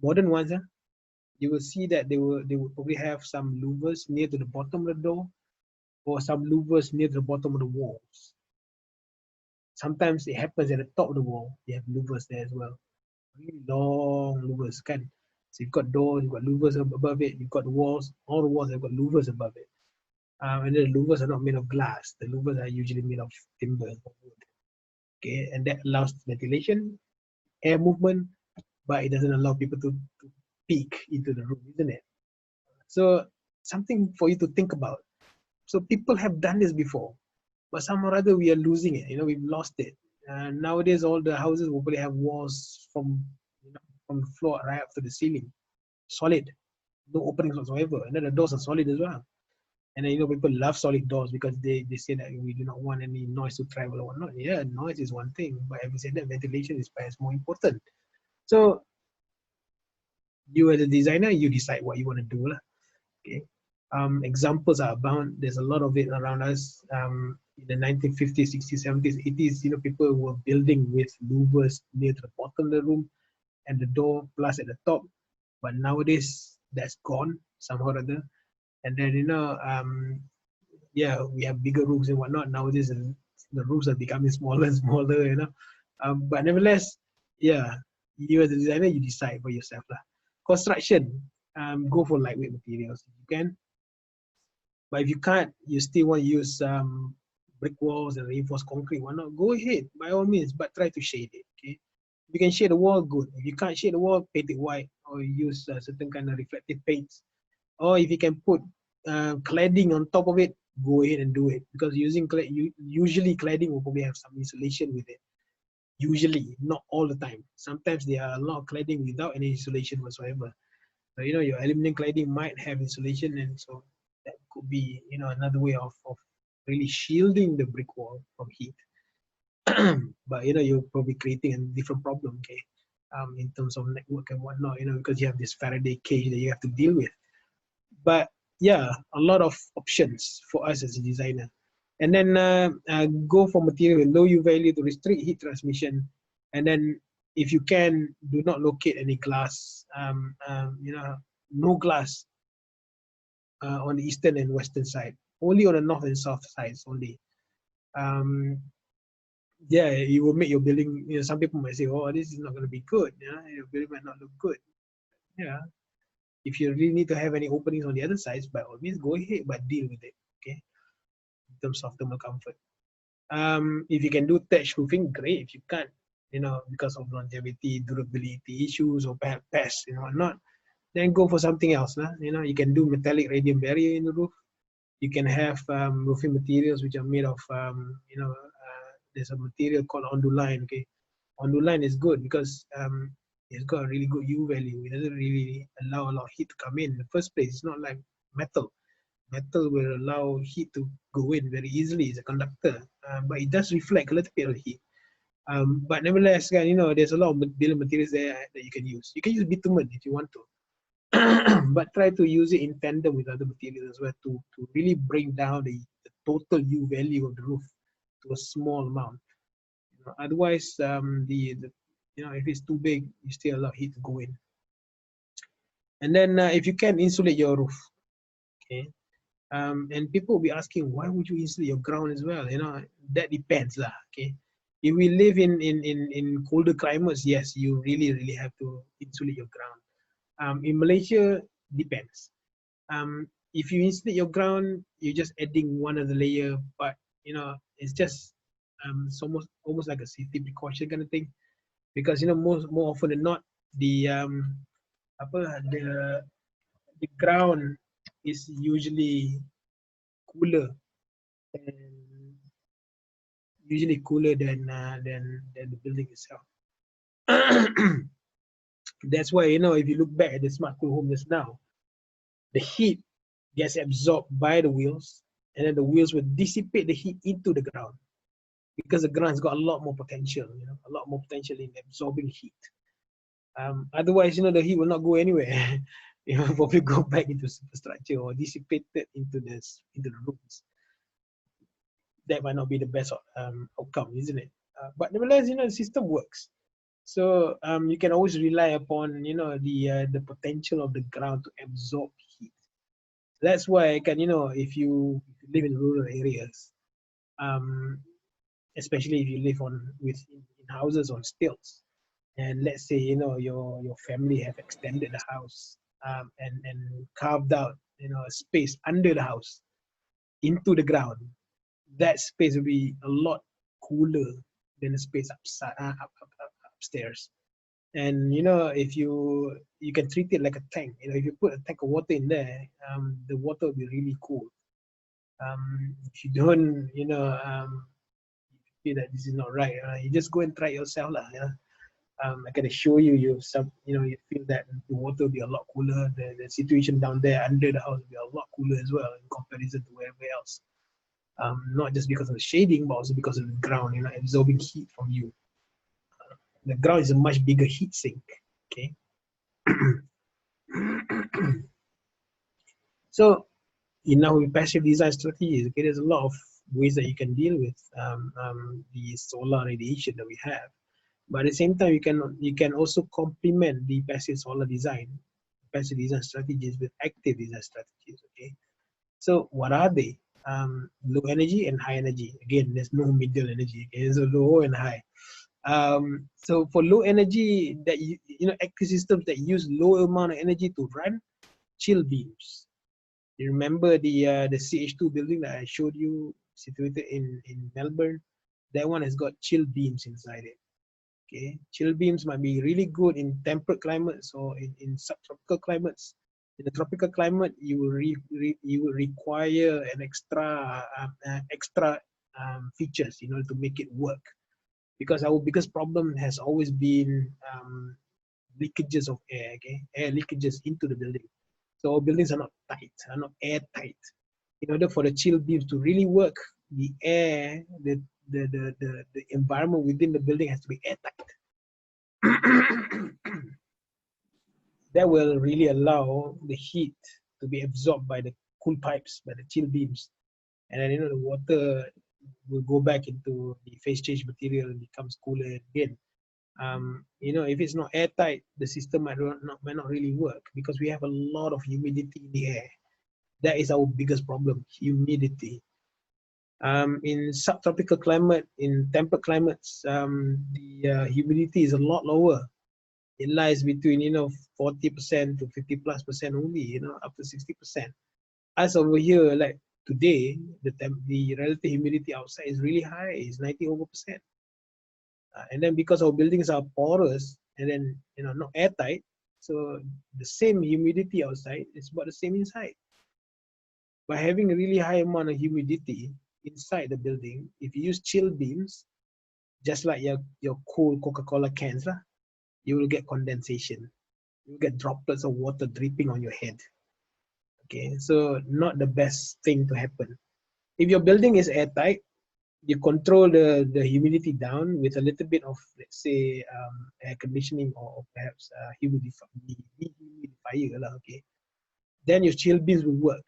modern ones, you will see that they will probably have some louvers near to the bottom of the door, or some louvers near to the bottom of the walls. Sometimes it happens at the top of the wall. They have louvers there as well. Really long louvers, kan? So you've got doors, you've got louvers above it, you've got the walls, all the walls have got louvers above it. And the louvers are not made of glass. The louvers are usually made of timber or wood. Okay, and that allows ventilation, air movement, but it doesn't allow people to peek into the room, isn't it? So something for you to think about. So people have done this before, but somehow or other we are losing it. We've lost it. Nowadays, all the houses will probably have walls from the floor right up to the ceiling, solid, no openings whatsoever, and then the doors are solid as well. And then people love solid doors because they say that we do not want any noise to travel or whatnot. Yeah, noise is one thing, but having said that, ventilation is perhaps more important. So you as a designer, you decide what you want to do lah. Okay. Examples are abound. There's a lot of it around us. In the 1950s, 60s, 70s, 80s, people were building with louvers near to the bottom of the room and the door plus at the top. But nowadays, that's gone somehow or other. And then, yeah, we have bigger roofs and whatnot. Nowadays, the roofs are becoming smaller and smaller, but nevertheless, yeah, you as a designer, you decide for yourself lah. Construction, go for lightweight materials if you can. But if you can't, you still want to use brick walls and reinforced concrete, why not? Go ahead, by all means, but try to shade it, okay? If you can shade the wall, good. If you can't shade the wall, paint it white or use certain kind of reflective paints. Or if you can put cladding on top of it, go ahead and do it. Because usually cladding will probably have some insulation with it. Usually, not all the time. Sometimes there are a lot of cladding without any insulation whatsoever. So, your aluminum cladding might have insulation, and so that could be, another way of really shielding the brick wall from heat. But you're probably creating a different problem, okay, in terms of network and whatnot, because you have this Faraday cage that you have to deal with. But yeah, a lot of options for us as a designer. And then go for material with low U value to restrict heat transmission. And then if you can, do not locate any glass, no glass on the eastern and western side, only on the north and south sides only. Yeah, you will make your building, some people might say, oh, this is not going to be good. Your building might not look good. Yeah. If you really need to have any openings on the other sides, by all means, go ahead, but deal with it, okay? In terms of thermal comfort. If you can do thatch roofing, great. If you can't, because of longevity, durability issues, or perhaps pests, whatnot, then go for something else. You can do metallic radiant barrier in the roof. You can have roofing materials which are made of, there's a material called onduline, okay? Onduline is good because it's got a really good U value. It doesn't really allow a lot of heat to come in the first place. It's not like metal. Metal will allow heat to go in very easily. It's a conductor, but it does reflect a little bit of heat. But nevertheless, there's a lot of building materials there that you can use. You can use bitumen if you want to, but try to use it in tandem with other materials as well to really bring down the total U value of the roof to a small amount. Otherwise, if it's too big, you still allow heat to go in. And then if you can, insulate your roof, okay? And people will be asking, why would you insulate your ground as well? That depends lah, okay? If we live in colder climates, yes, you really, really have to insulate your ground. In Malaysia, depends. If you insulate your ground, you're just adding one other layer, but it's just it's almost like a safety precaution kind of thing, because more often than not, the ground is usually cooler than the building itself. That's why if you look back at the smart cool home just now, the heat gets absorbed by the wheels, and then the wheels will dissipate the heat into the ground, because the ground has got a lot more potential, a lot more potential in absorbing heat. Otherwise, the heat will not go anywhere. It will probably go back into superstructure or dissipated into the rooms. That might not be the best outcome, isn't it? But nevertheless, the system works. So you can always rely upon the potential of the ground to absorb heat. That's why I can if you live in rural areas, especially if you live in houses on stilts, and let's say your family have extended the house and carved out a space under the house into the ground, that space will be a lot cooler than the space upstairs. And if you can treat it like a tank. If you put a tank of water in there, the water will be really cool. If you don't feel that this is not right, you just go and try it yourself lah. I can assure you, you feel that the water will be a lot cooler. The situation down there under the house will be a lot cooler as well in comparison to wherever else. Not just because of the shading, but also because of the ground, absorbing heat from you. The ground is a much bigger heat sink, okay? So, now with passive design strategies, okay, there's a lot of ways that you can deal with the solar radiation that we have. But at the same time, you can also complement the passive solar design, passive design strategies with active design strategies, okay? So what are they? Low energy and high energy. Again, there's no middle energy. Okay? It's a low and high. So for low energy, that you know, active systems that use low amount of energy to run, chill beams. You remember the CH2 building that I showed you, situated in Melbourne? That one has got chill beams inside it. Okay, chill beams might be really good in temperate climates or in subtropical climates. In the tropical climate, you will require an extra features in order to make it work, because our biggest problem has always been leakages of air. Okay, air leakages into the building. So our buildings are not tight, are not airtight. In order for the chill beams to really work, the air, the environment within the building has to be airtight. That will really allow the heat to be absorbed by the cool pipes, by the chill beams. And then, you know, the water will go back into the phase change material and becomes cooler again. You know, if it's not airtight, the system might not really work, because we have a lot of humidity in the air. That is our biggest problem, humidity. In subtropical climate, in temperate climates, the humidity is a lot lower. It lies between, you know, 40% to 50+% only, you know, up to 60%. As over here, like today, the relative humidity outside is really high, it's 90%. And then because our buildings are porous and then, you know, not airtight, so the same humidity outside is about the same inside. By having a really high amount of humidity inside the building, if you use chill beams, just like your cold Coca-Cola cans, you will get condensation. You will get droplets of water dripping on your head. Okay, so not the best thing to happen. If your building is airtight, you control the humidity down with a little bit of, let's say, air conditioning or perhaps dehumidifier, okay? Then your chill beams will work.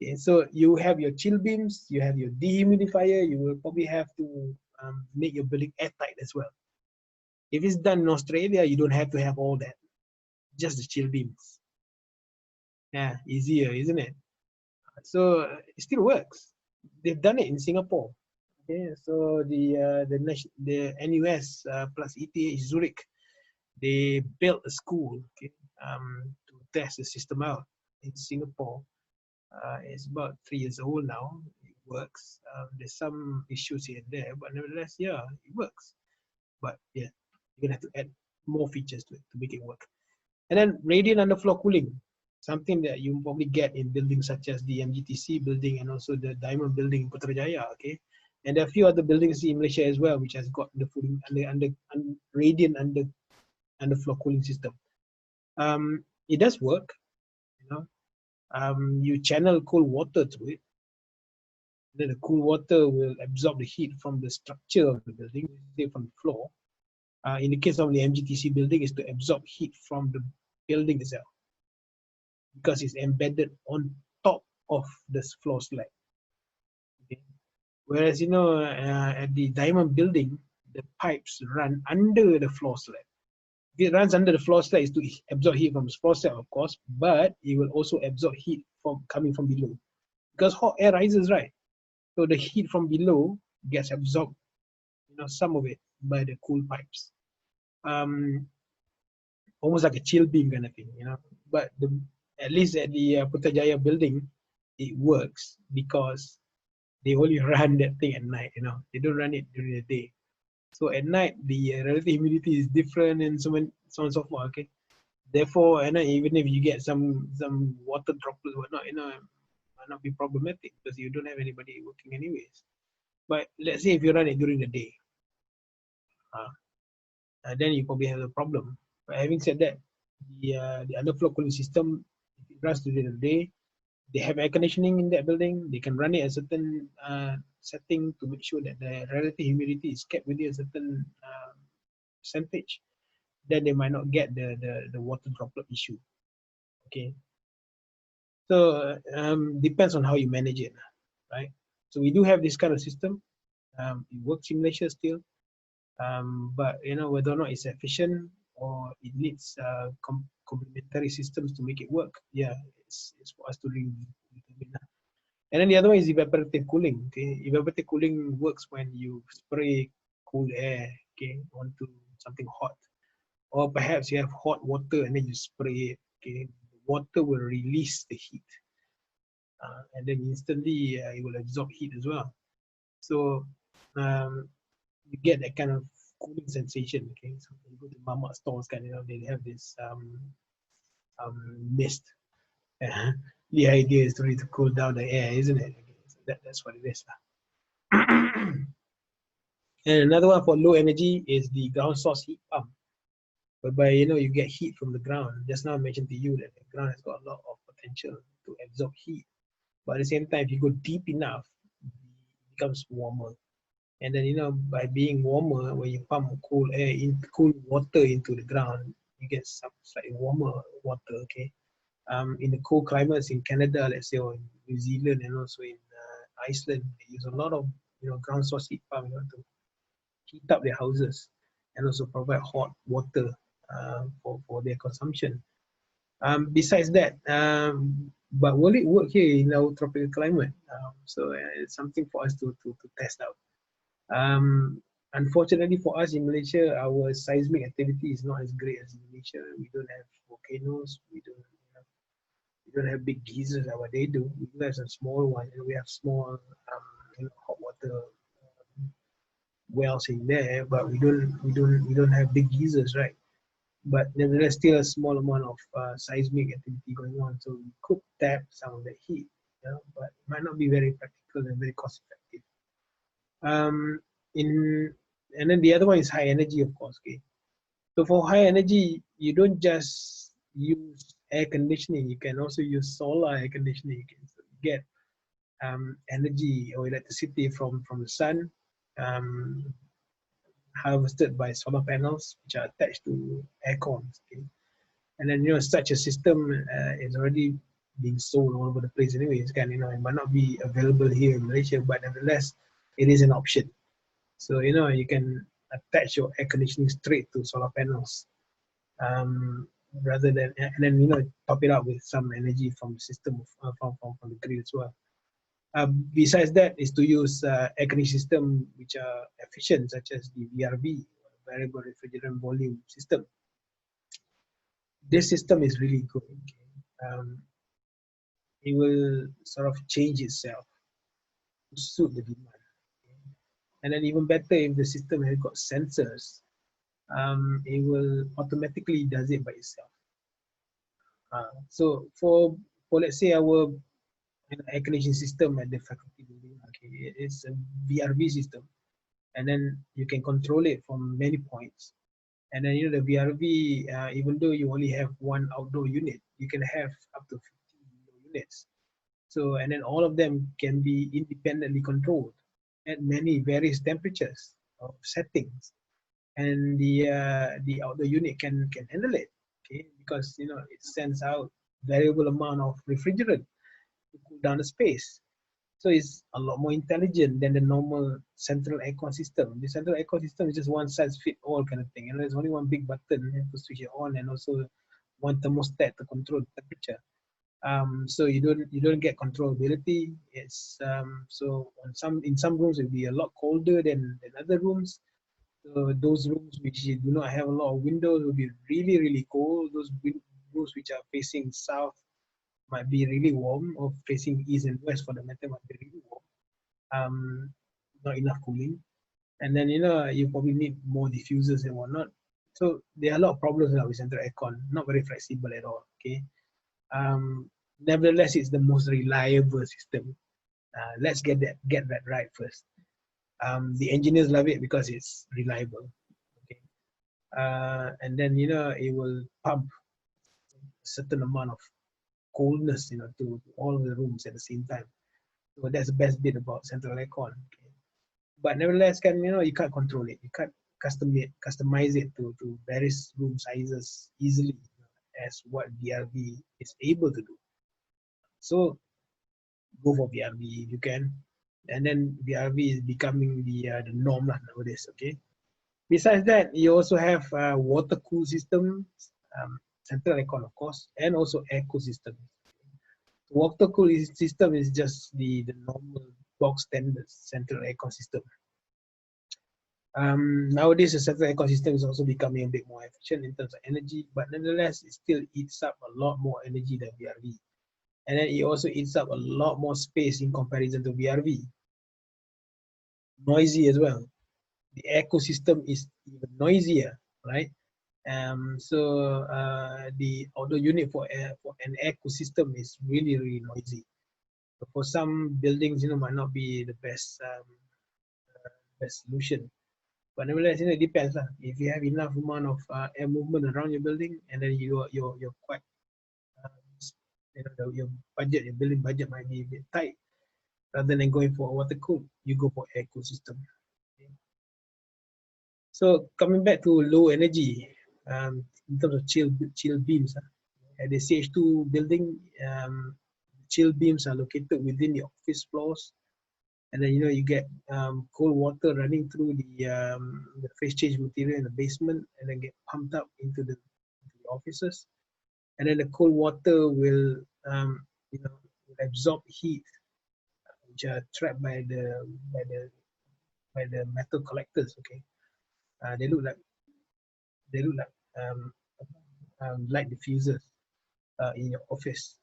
Okay, so you have your chill beams, you have your dehumidifier, you will probably have to make your building airtight as well. If it's done in Australia, you don't have to have all that, just the chill beams. Yeah, easier, isn't it? So it still works. They've done it in Singapore. Okay, so the NUS plus ETH Zurich, they built a school, okay, to test the system out in Singapore. It's about 3 years old now. It works. There's some issues here and there, but nevertheless, yeah, it works. But yeah, you're gonna have to add more features to it to make it work. And then radiant underfloor cooling, something that you probably get in buildings such as the MGTC building and also the Diamond building in Putrajaya. Okay, and there are a few other buildings in Malaysia as well, which has got the cooling radiant underfloor cooling system. It does work, you know. You channel cold water through it. Then the cool water will absorb the heat from the structure of the building, say from the floor. In the case of the MGTC building, is to absorb heat from the building itself, because it's embedded on top of this floor slab. Okay. Whereas, you know, at the Diamond building, the pipes run under the floor slab. If it runs under the floor slab, is to absorb heat from the floor slab, of course, but it will also absorb heat from coming from below, because hot air rises, right? So the heat from below gets absorbed, you know, some of it by the cool pipes. Almost like a chill beam kind of thing, you know. But at least at the Putrajaya building, it works because they only run that thing at night, you know. They don't run it during the day. So at night, the relative humidity is different and so on and so forth, okay. Therefore, you know, even if you get some water droplets, whatnot, you know, might not be problematic because you don't have anybody working anyways. But let's say if you run it during the day, then you probably have a problem. But having said that, the underfloor cooling system, if it runs during the day, they have air conditioning in that building. They can run it at a certain setting to make sure that the relative humidity is kept within a certain percentage. Then they might not get the water droplet issue. Okay. So depends on how you manage it, right? So we do have this kind of system. It works in Malaysia still. But you know, whether or not it's efficient or it needs complementary systems to make it work, yeah, it's for us to review And then the other one is evaporative cooling. Okay, evaporative cooling works when you spray cool air, okay, onto something hot, or perhaps you have hot water and then you spray it. Okay, the water will release the heat, and then instantly it will absorb heat as well. So you get that kind of cooling sensation. Okay, so when you go to mama stores, kind of, they have this mist. The idea is really to cool down the air, isn't it? Okay, so that's what it is. And another one for low energy is the ground source heat pump, whereby you get heat from the ground. Just now I mentioned to you that the ground has got a lot of potential to absorb heat, but at the same time, if you go deep enough, it becomes warmer. And then by being warmer, when you pump cool water into the ground, you get some slightly warmer water. Okay, in the cold climates in Canada, let's say, or in New Zealand, and also in Iceland, they use a lot of ground source heat pump to heat up their houses and also provide hot water for their consumption. Besides that, but will it work here in our tropical climate? So it's something for us to test out. Unfortunately for us in Malaysia, our seismic activity is not as great as Indonesia. We don't have volcanoes. We don't have big geysers like what they do. We do have some small ones, and we have small hot water wells in there, but we don't have big geysers, right? But nevertheless, still a small amount of seismic activity going on, so we could tap some of the heat, but it might not be very practical and very cost effective. And then the other one is high energy, of course. Okay, so for high energy, you don't just use air conditioning. You can also use solar air conditioning. You can get energy or electricity from the sun, harvested by solar panels, which are attached to air cons. Okay? And then such a system is already being sold all over the place anyway. It might not be available here in Malaysia, but nevertheless, it is an option. So you can attach your air conditioning straight to solar panels, rather than, and then top it up with some energy from the system, from the grid as well. Besides that is to use air conditioning system which are efficient, such as the VRV, variable refrigerant volume system. This system is really good. It will sort of change itself to suit the demand. And then even better, if the system has got sensors, it will automatically does it by itself. So for let's say our air conditioning system at the faculty building, okay, it's a VRV system, and then you can control it from many points. And then the VRV, even though you only have one outdoor unit, you can have up to 50 units. So, and then all of them can be independently controlled at many various temperatures or settings, and the outdoor unit can handle it. Okay, because it sends out variable amount of refrigerant to cool down the space. So it's a lot more intelligent than the normal central aircon system. The central aircon system is just one size fit all kind of thing, and there's only one big button to switch it on, and also one thermostat to control the temperature. So you don't get controllability. It's so in some rooms it'll be a lot colder than other rooms. So those rooms which do not have a lot of windows will be really cold. Those rooms which are facing south might be really warm, or facing east and west for the matter might be really warm. Not enough cooling, and then you probably need more diffusers and whatnot. So there are a lot of problems now with central aircon. Not very flexible at all. Okay. Nevertheless, it's the most reliable system. Let's get that right first. The engineers love it because it's reliable. Okay. And then it will pump a certain amount of coldness to all of the rooms at the same time. So that's the best bit about central aircon. Okay. But nevertheless, you can't control it. You can't customize it to various room sizes easily, as what VRV is able to do. So go for VRV if you can, and then VRV is becoming the norm nowadays. Okay. Besides that, you also have water cool systems, central aircon of course, and also air cool systems. Water cooling system is just the normal box standard central aircon system. Nowadays, the central aircon system is also becoming a bit more efficient in terms of energy, but nonetheless, it still eats up a lot more energy than VRV. And then it also eats up a lot more space in comparison to VRV. Noisy as well. The ecosystem is even noisier, right? The outdoor unit for an ecosystem is really, really noisy. So for some buildings, might not be the best solution. But nevertheless, it depends. If you have enough amount of air movement around your building, and then you're quite, your budget, your building budget might be a bit tight. Rather than going for a water cool, you go for air cool system. Okay. So coming back to low energy, in terms of chill beams, at the CH2 building, chill beams are located within the office floors. And then you get cold water running through the phase change material in the basement, and then get pumped up into the offices. And then the cold water will absorb heat, which are trapped by the metal collectors. Okay, they look like light diffusers in your office.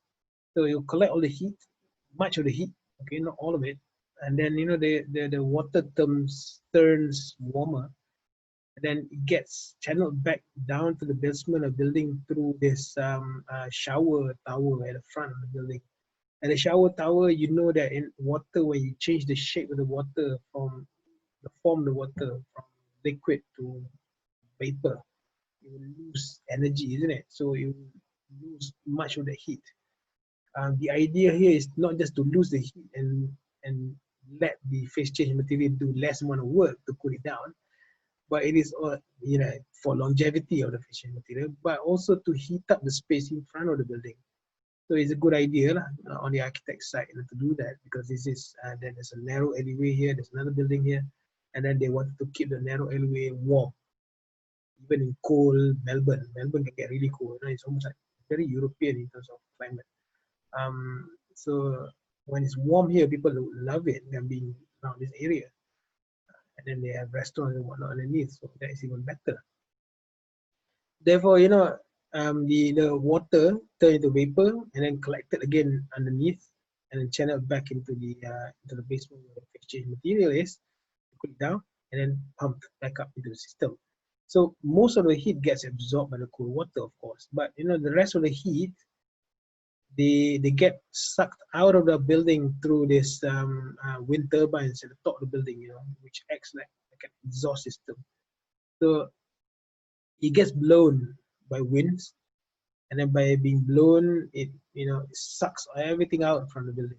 So you collect all the heat, much of the heat. Okay, not all of it. And then the water turns warmer, and then it gets channeled back down to the basement of the building through this shower tower at the front of the building. And the shower tower, that in water, when you change the shape of the water from the form of the water from liquid to vapor, you will lose energy, isn't it? So you lose much of the heat. The idea here is not just to lose the heat and let the phase change material do less amount of work to cool it down, but it is for longevity of the phase change material, but also to heat up the space in front of the building. So it's a good idea on the architect side to do that, because this is then there's a narrow alleyway here, there's another building here, and then they wanted to keep the narrow alleyway warm. Even in cold Melbourne can get really cold. It's almost like very European in terms of climate. So when it's warm here, people love it and being around this area. And then they have restaurants and whatnot underneath, so that is even better. Therefore, the water turned into vapor and then collected again underneath, and then channeled back into the basement where the exchange material is, cool it down, and then pumped back up into the system. So most of the heat gets absorbed by the cool water, of course, but the rest of the heat, they get sucked out of the building through this wind turbines at the top of the building, which acts like an exhaust system. So it gets blown by winds, and then by being blown, it sucks everything out from the building.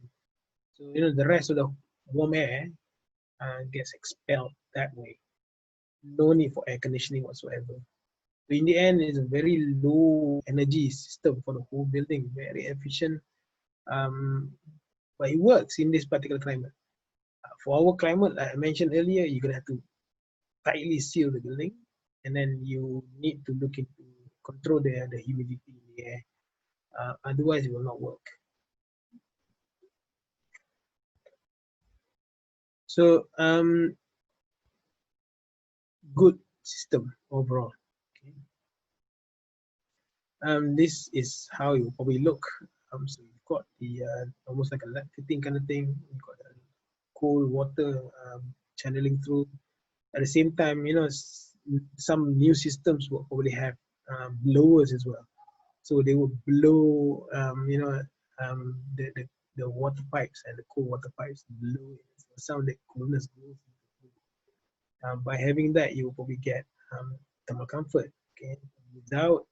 So the rest of the warm air gets expelled that way. No need for air conditioning whatsoever. So in the end, it's a very low energy system for the whole building, very efficient. But it works in this particular climate. For our climate, like I mentioned earlier, you're gonna have to tightly seal the building, and then you need to look into control the humidity in the air. Otherwise, it will not work. So good system overall. Okay. This is how it will probably look. So you've got the almost like a lab fitting kind of thing. You've got the cold water channeling through. At the same time, some new systems will probably have blowers as well. So they will blow, the water pipes and the cold water pipes blow it. So some of the coolness goes. By having that, you will probably get thermal comfort. Okay, without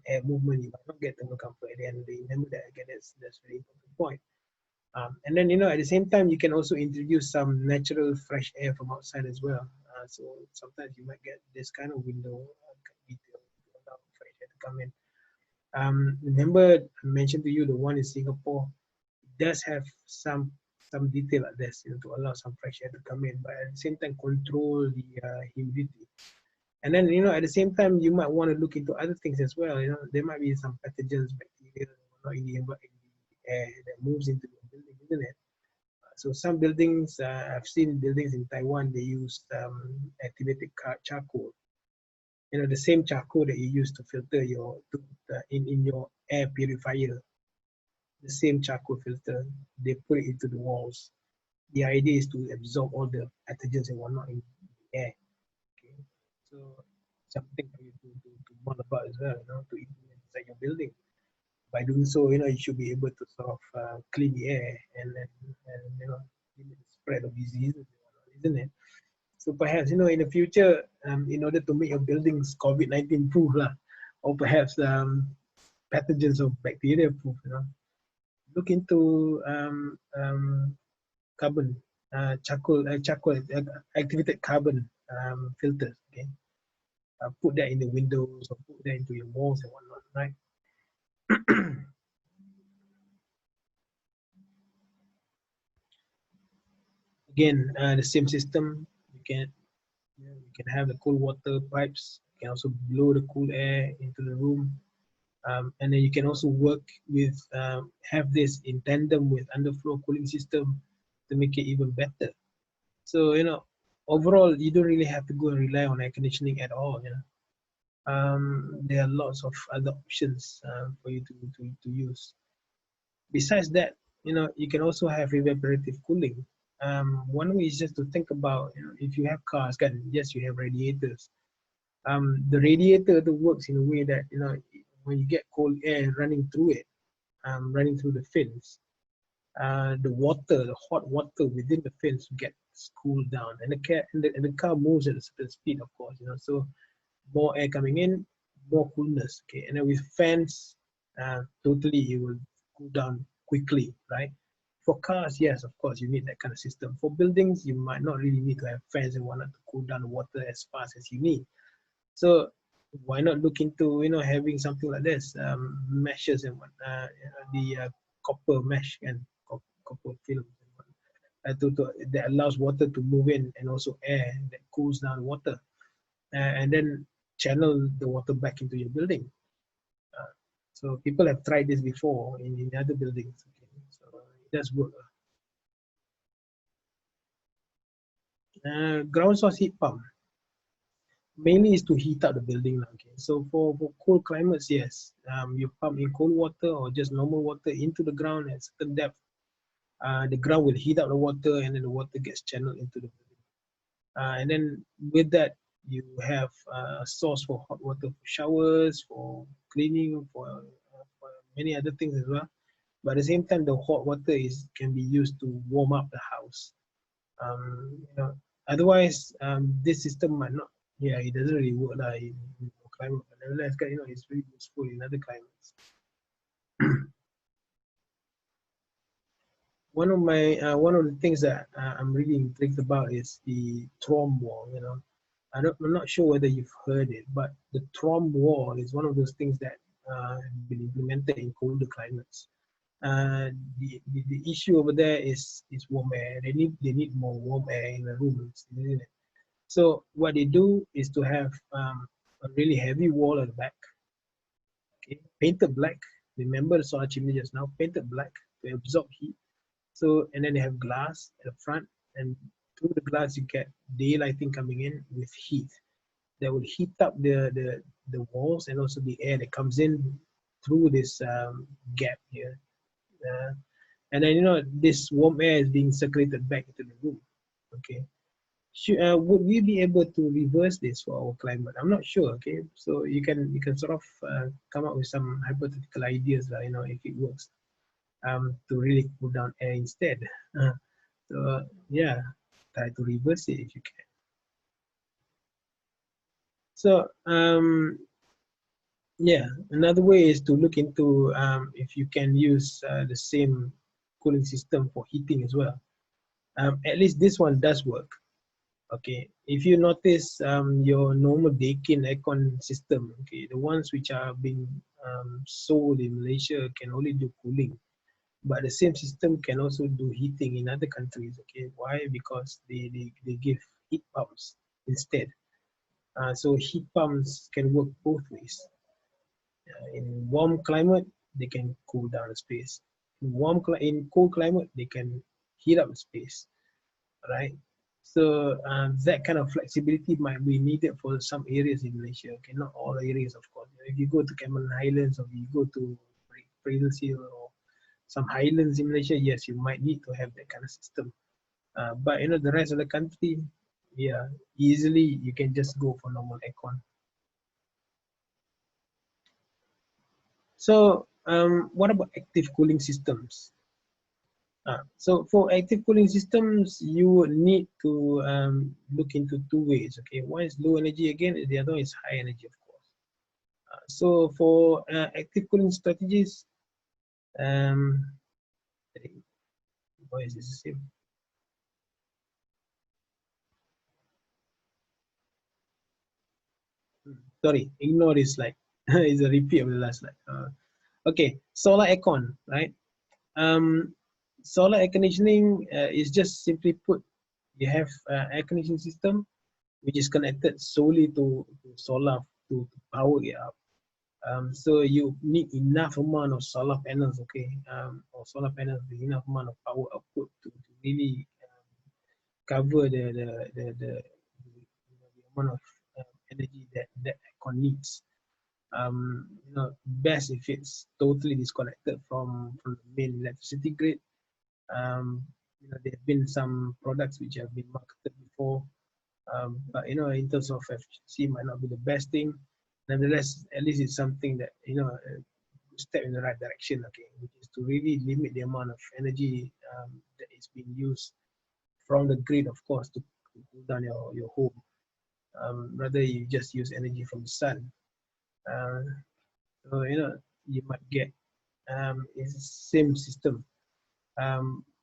air movement, you might not get thermal comfort at the end of the day. Remember that again. That's a very important point. And then at the same time, you can also introduce some natural fresh air from outside as well. So sometimes you might get this kind of window detail to allow fresh air to come in. Remember, I mentioned to you the one in Singapore does have some detail like this, to allow some fresh air to come in, but at the same time control the humidity. And then at the same time, you might want to look into other things as well. There might be some pathogens, bacteria in the air that moves into the building, isn't it? So some buildings, I've seen buildings in Taiwan, they use activated charcoal. You know, the same charcoal that you use to filter your in your air purifier. The same charcoal filter, they put it into the walls. The idea is to absorb all the pathogens and whatnot in the air. Okay, so something for you to learn about as well, you know, to implement inside your building. By doing so, you know, you should be able to sort of clean the air and you know, limit the spread of diseases, isn't it? So perhaps, you know, in the future, in order to make your buildings COVID-19 proof, or perhaps pathogens or bacteria proof, you know, look into carbon, charcoal, activated carbon filters. Okay, put that in the windows or put that into your walls and whatnot, right? Again, the same system. You can have the cold water pipes. You can also blow the cool air into the room. And then you can also work with, have this in tandem with underfloor cooling system to make it even better. So, you know, overall, you don't really have to go and rely on air conditioning at all, you know. There are lots of other options for you to use. Besides that, you know, you can also have evaporative cooling. One way is just to think about, you know, if you have cars, yes, you have radiators. The radiator that works in a way that, you know, when you get cold air running through it, running through the fins, the hot water within the fins gets cooled down, and the car moves at a certain speed, of course, you know, so more air coming in, more coolness. Okay, and then with fans, totally it will cool down quickly, right? For cars, yes, of course, you need that kind of system. For buildings, you might not really need to have fans and whatnot to cool down the water as fast as you need. So why not look into, you know, having something like this, meshes and what, the copper mesh and copper film that allows water to move in, and also air that cools down water, and then channel the water back into your building. So people have tried this before in other buildings. Okay? So it does work. Ground source heat pump mainly is to heat up the building. Okay, so for cold climates, yes, you pump in cold water or just normal water into the ground at certain depth. The ground will heat up the water, and then the water gets channeled into the building. And then with that, you have a source for hot water for showers, for cleaning, for many other things as well. But at the same time, the hot water can be used to warm up the house. You know, otherwise, this system might not. Yeah, it doesn't really work in climate, but nevertheless, you know, it's really useful in other climates. One of the things that I'm really intrigued about is the Trom wall. You know, I'm not sure whether you've heard it, but the Trom wall is one of those things that have been implemented in colder climates. The issue over there is warm air. They need more warm air in the rooms, isn't it? So what they do is to have a really heavy wall at the back, okay, painted black. Remember the solar chimney just now, painted black to absorb heat. So, and then they have glass at the front, and through the glass you get daylighting coming in with heat that will heat up the walls, and also the air that comes in through this gap here. And then, you know, this warm air is being circulated back into the room. Okay, would we be able to reverse this for our climate? I'm not sure. Okay, so you can sort of come up with some hypothetical ideas, you know, if it works, to really cool down air instead. So yeah, try to reverse it if you can. So yeah, another way is to look into if you can use the same cooling system for heating as well. At least this one does work. Okay, if you notice your normal Daikin aircon system, okay, the ones which are being sold in Malaysia can only do cooling, but the same system can also do heating in other countries. Okay, why? Because they give heat pumps instead. So heat pumps can work both ways. In warm climate, they can cool down the space. in cold climate, they can heat up the space, right? So that kind of flexibility might be needed for some areas in Malaysia. Okay, not all areas, of course. If you go to Cameron Highlands or you go to Fraser Hill or some highlands in Malaysia, yes, you might need to have that kind of system. But the rest of the country, yeah, easily you can just go for normal aircon. So what about active cooling systems? So for active cooling systems, you would need to look into two ways. Okay, one is low energy again, the other one is high energy, of course. So for active cooling strategies, why is this the same? Sorry, ignore this slide. It's a repeat of the last slide. Okay, solar aircon, right? Solar air conditioning is just simply put, you have air conditioning system which is connected solely to solar to power it up. So you need enough amount of solar panels, okay, or solar panels with enough amount of power output to really cover the amount of energy that aircon needs. Best if it's totally disconnected from the main electricity grid. There have been some products which have been marketed before, but in terms of efficiency, might not be the best thing. Nevertheless, at least it's something that step in the right direction. Okay, which is to really limit the amount of energy that is being used from the grid, of course, to cool down your home. Rather, you just use energy from the sun. So you might get it's the same system.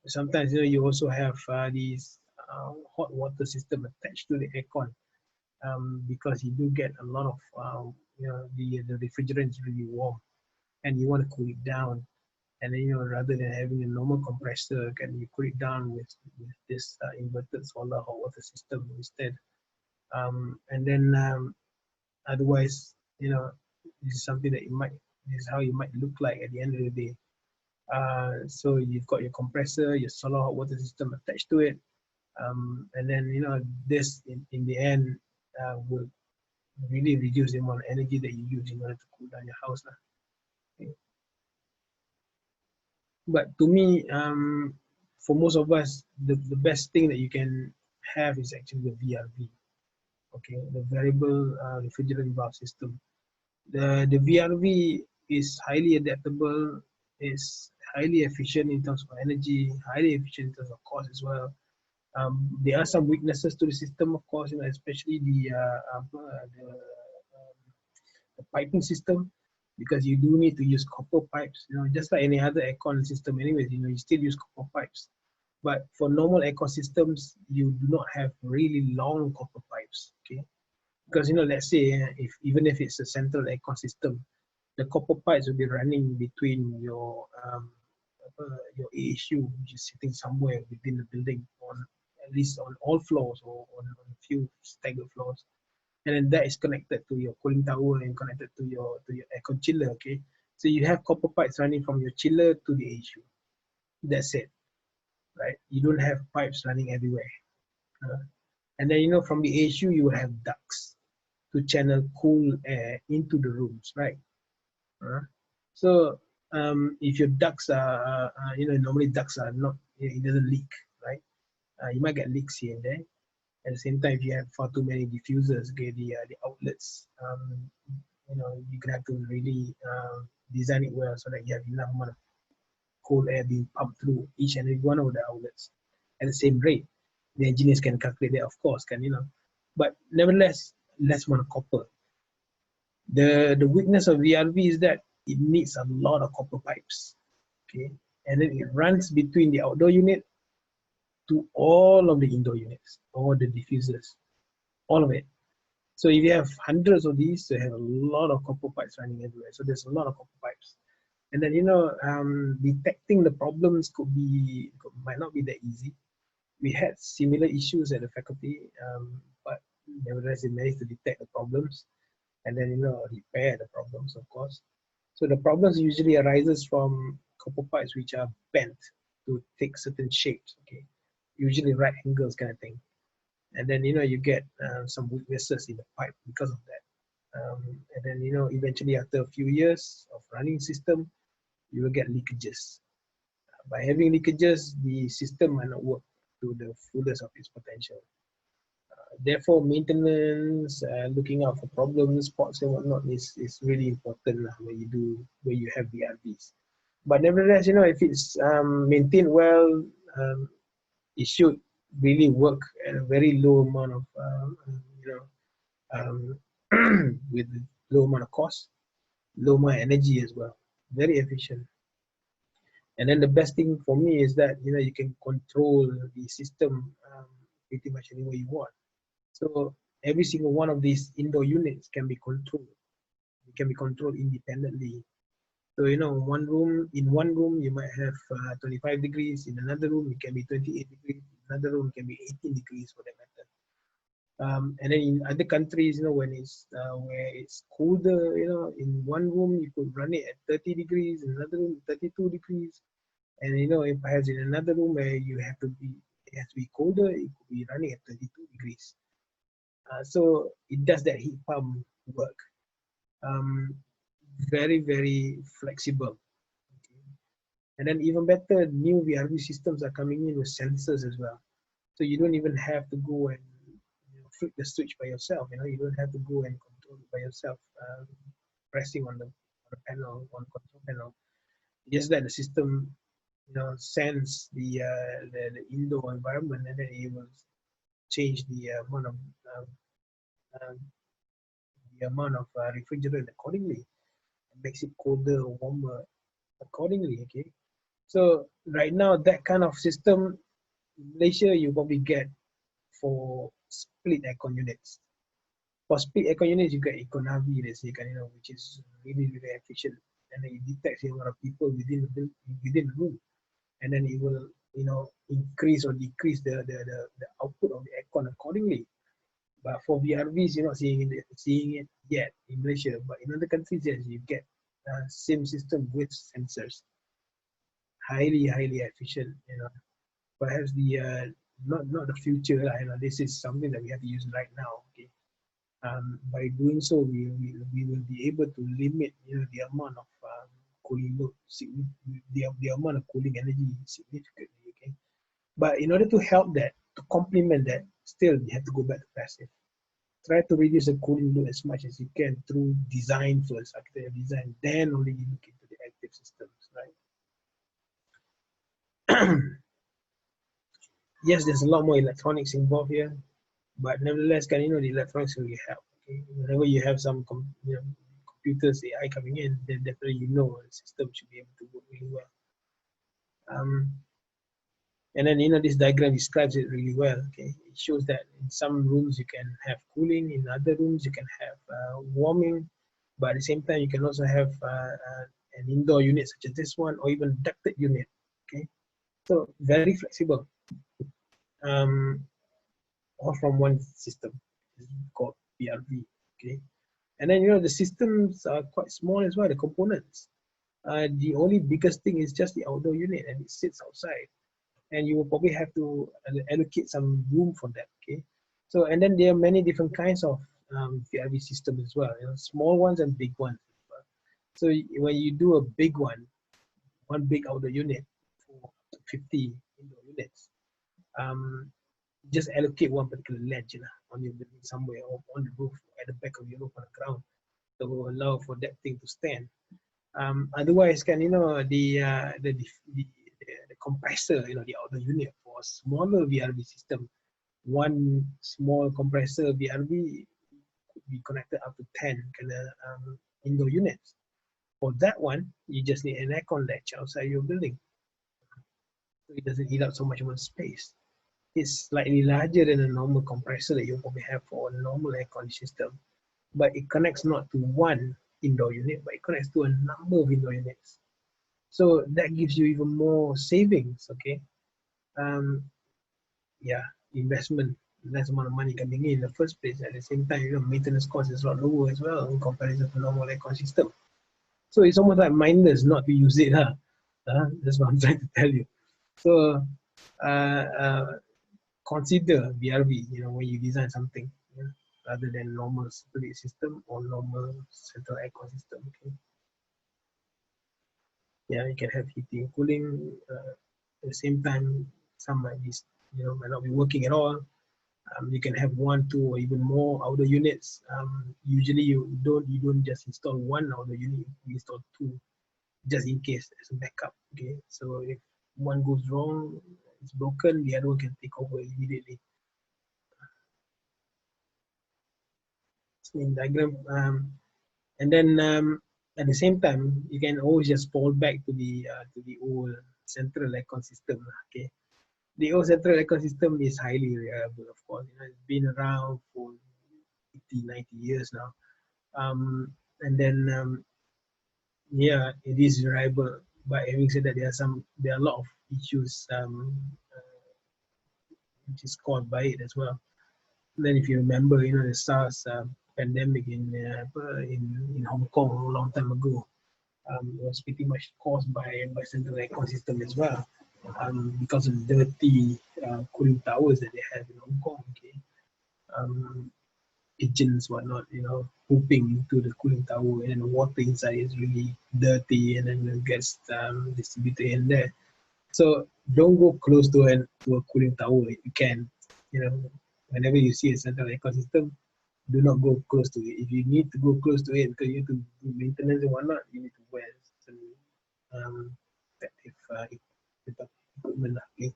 Sometimes you also have these hot water system attached to the aircon, because you do get a lot of the refrigerant is really warm, and you want to cool it down. And then rather than having a normal compressor, can you cool it down with this inverted solar hot water system instead? And then otherwise, this is something that this is how you might look like at the end of the day. So you've got your compressor, your solar hot water system attached to it, and then this in the end will really reduce the amount of energy that you use in order to cool down your house. Okay. But to me, for most of us, the best thing that you can have is actually the VRV. Okay, the variable refrigerant valve system. The VRV is highly adaptable, is highly efficient in terms of energy, highly efficient in terms of cost as well. There are some weaknesses to the system, of course, especially the piping system, because you do need to use copper pipes. Just like any other aircon system, anyways, you still use copper pipes. But for normal aircon systems, you do not have really long copper pipes. Okay, because let's say even if it's a central aircon system, the copper pipes will be running between your AHU, which is sitting somewhere within the building, on at least on all floors or on a few staggered floors, and then that is connected to your cooling tower and connected to your aircon chiller. Okay, so you have copper pipes running from your chiller to the AHU. That's it, right? You don't have pipes running everywhere. And then from the AHU you will have ducts to channel cool air into the rooms, right? So if your ducts are, normally ducts are not, it doesn't leak, right? You might get leaks here and there. At the same time, if you have far too many diffusers, okay, the outlets, you're gonna have to really design it well so that you have enough amount of cold air being pumped through each and every one of the outlets at the same rate. The engineers can calculate that, of course, but nevertheless, less amount of copper. The weakness of VRV is that it needs a lot of copper pipes, okay, and then it runs between the outdoor unit to all of the indoor units, all the diffusers, all of it. So if you have hundreds of these, you have a lot of copper pipes running everywhere. So there's a lot of copper pipes. And then, detecting the problems might not be that easy. We had similar issues at the faculty, but nevertheless, they managed to detect the problems and then, repair the problems, of course. So the problems usually arises from copper pipes which are bent to take certain shapes, okay, usually right angles kind of thing. And then, you know, you get some weaknesses in the pipe because of that. And then, you know, eventually after a few years of running system, you will get leakages. By having leakages, the system might not work to the fullest of its potential. Therefore, maintenance, looking out for problems, spots and whatnot is really important when you have VRVs. But nevertheless, you know, if it's maintained well, it should really work at a very low amount of, with low amount of cost, low amount of energy as well. Very efficient. And then the best thing for me is that, you know, you can control the system pretty much any way you want. So every single one of these indoor units can be controlled. It can be controlled independently. So, you know, in one room you might have 25 degrees. In another room it can be 28 degrees. In another room it can be 18 degrees for that matter. And then in other countries, you know, when it's where it's colder, you know, in one room you could run it at 30 degrees. In another room 32 degrees. And you know, if perhaps in another room where it has to be colder, it could be running at 32 degrees. So it does that heat pump work. Very, very flexible. Okay. And then even better, new VRV systems are coming in with sensors as well. So you don't even have to go and, you know, flip the switch by yourself. You know, you don't have to go and control it by yourself, pressing on the panel, on the control panel. Just let the system, you know, sense the indoor environment, and then it will change the amount of refrigerant accordingly. It makes it colder or warmer accordingly. Okay, so right now that kind of system in Malaysia you probably get for split aircon units. For split aircon units, you get Econavi, let's say, you know, which is really, really efficient, and it detects a lot of people within the room, and then it will, you know, increase or decrease the output of the aircon accordingly. But for VRVs, you're not seeing it yet in Malaysia, but in other countries, yes, you get same system with sensors. Highly, highly efficient. You know, perhaps the not the future. You know, this is something that we have to use right now. Okay. By doing so, we will be able to limit, you know, the amount of cooling load, the amount of cooling energy significantly. Okay, but in order to help that, to complement that, still you have to go back to passive. Try to reduce the cooling load as much as you can through design first, architecture design, then only you look into the active systems, right? Yes, there's a lot more electronics involved here, but nevertheless, can you know, the electronics will help. Okay, whenever you have some computers, AI coming in, then definitely you know the system should be able to work really well. And then, you know, this diagram describes it really well. Okay, it shows that in some rooms you can have cooling, in other rooms you can have warming, but at the same time you can also have an indoor unit such as this one, or even ducted unit. Okay, so very flexible. All from one system. It's called VRV. Okay, and then, you know, the systems are quite small as well. The components. The only biggest thing is just the outdoor unit, and it sits outside. And you will probably have to allocate some room for that. Okay, so and then there are many different kinds of VRV systems as well, you know, small ones and big ones as well. So when you do a big one big outdoor unit for 50 indoor units, just allocate one particular ledge, you know, on your building somewhere, or on the roof, at the back of your roof, on the ground, that will allow for that thing to stand. Otherwise, can, you know, the compressor, you know, the outdoor unit for a smaller VRV system, one small compressor VRV could be connected up to 10 kind of indoor units. For that one, you just need an aircon ledge outside your building, so it doesn't eat up so much space. It's slightly larger than a normal compressor that you probably have for a normal air conditioning system, but it connects not to one indoor unit, but it connects to a number of indoor units. So that gives you even more savings. Okay, yeah, investment, less amount of money coming in the first place. At the same time, you know, maintenance cost is a lot lower as well in comparison to normal aircon system. So it's almost like mindless not to use it, huh? That's what I'm trying to tell you. So consider VRV, when you design something, rather than normal split system or normal central aircon system. Okay. Yeah, you can have heating, cooling. At the same time, some might be, might not be working at all. You can have one, two, or even more outer units. Usually, you don't just install one outer unit. You install two, just in case as a backup. Okay, so if one goes wrong, it's broken, the other one can take over immediately. So in diagram, and then at the same time, you can always just fall back to the old central aircon system. Okay, the old central aircon system is highly reliable, of course. It's been around for 80, 90 years now. And then yeah, it is reliable. But having said that, there are a lot of issues which is caused by it as well. And then if you remember, the SARS pandemic in Hong Kong a long time ago, it was pretty much caused by central aircon system as well, because of dirty cooling towers that they have in Hong Kong. Okay, pigeons, whatnot, pooping into the cooling tower, and then the water inside is really dirty, and then it gets distributed in there. So don't go close to a cooling tower if you can. Whenever you see a central aircon system, do not go close to it. If you need to go close to it because you need to do maintenance and whatnot, you need to wear some protective equipment. Okay.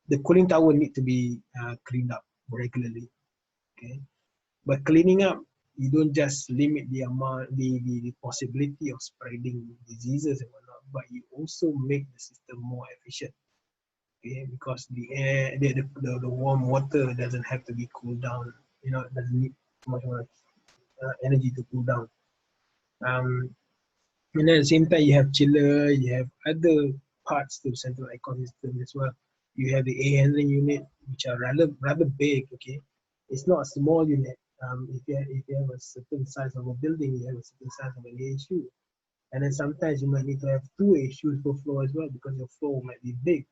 The cooling tower need to be cleaned up regularly. Okay, but cleaning up, you don't just limit the amount, the possibility of spreading diseases and whatnot, but you also make the system more efficient. Okay, because the air, the warm water doesn't have to be cooled down. It doesn't need much more energy to cool down. And then at the same time, you have chiller, you have other parts to the central aircon system as well. You have the air handling unit, which are rather big. Okay, it's not a small unit. If you have a certain size of a building, you have a certain size of an AHU. And then sometimes you might need to have two AHUs per floor as well, because your floor might be big.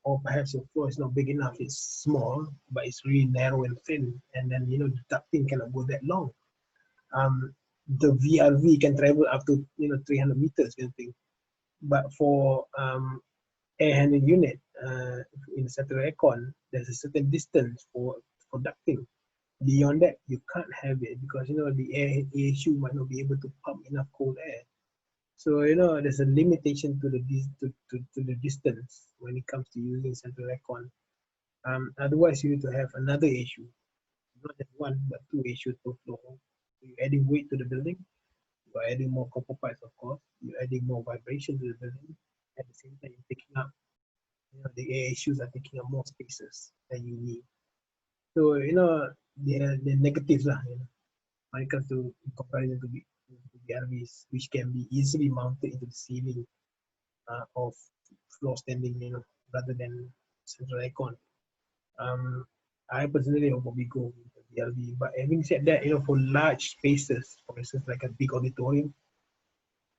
Or perhaps your floor is not big enough, it's small, but it's really narrow and thin. And then, the ducting cannot go that long. The VRV can travel up to 300 meters kind of thing. But for air handling unit in the central aircon, there's a certain distance for ducting. Beyond that, you can't have it because the air AHU might not be able to pump enough cold air. So there's a limitation to the distance when it comes to using central aircon. Otherwise, you need to have another AHU, not just one but two AHUs per floor. You're adding weight to the building. You're adding more copper pipes, of course. You're adding more vibration to the building. At the same time, you're taking up, the AHUs are taking up more spaces than you need. So the negatives lah, when it comes to comparison to VRVs, which can be easily mounted into the ceiling of floor standing, rather than central aircon. I personally will probably go with the VRV. But having said that, for large spaces, for instance, like a big auditorium,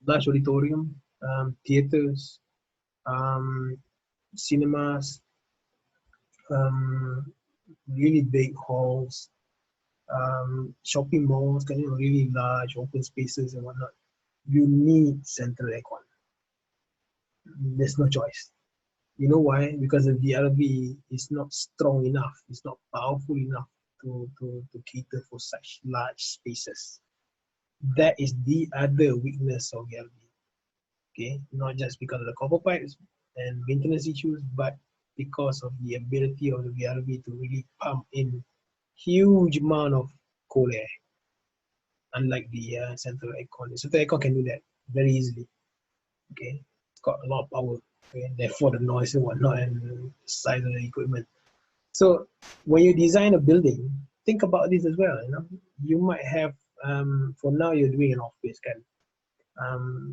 large auditorium, theaters, cinemas, really big halls, shopping malls, really large open spaces and whatnot, you need central aircon. There's no choice. You know why? Because the VRV is not strong enough, it's not powerful enough to cater for such large spaces. That is the other weakness of VRV. Okay, not just because of the copper pipes and maintenance issues, but because of the ability of the VRV to really pump in huge amount of cold air, unlike the central aircon. The central aircon can do that very easily. Okay, it's got a lot of power, okay? And therefore the noise and whatnot, and the size of the equipment. So when you design a building, think about this as well. You might have, for now you're doing an office kind.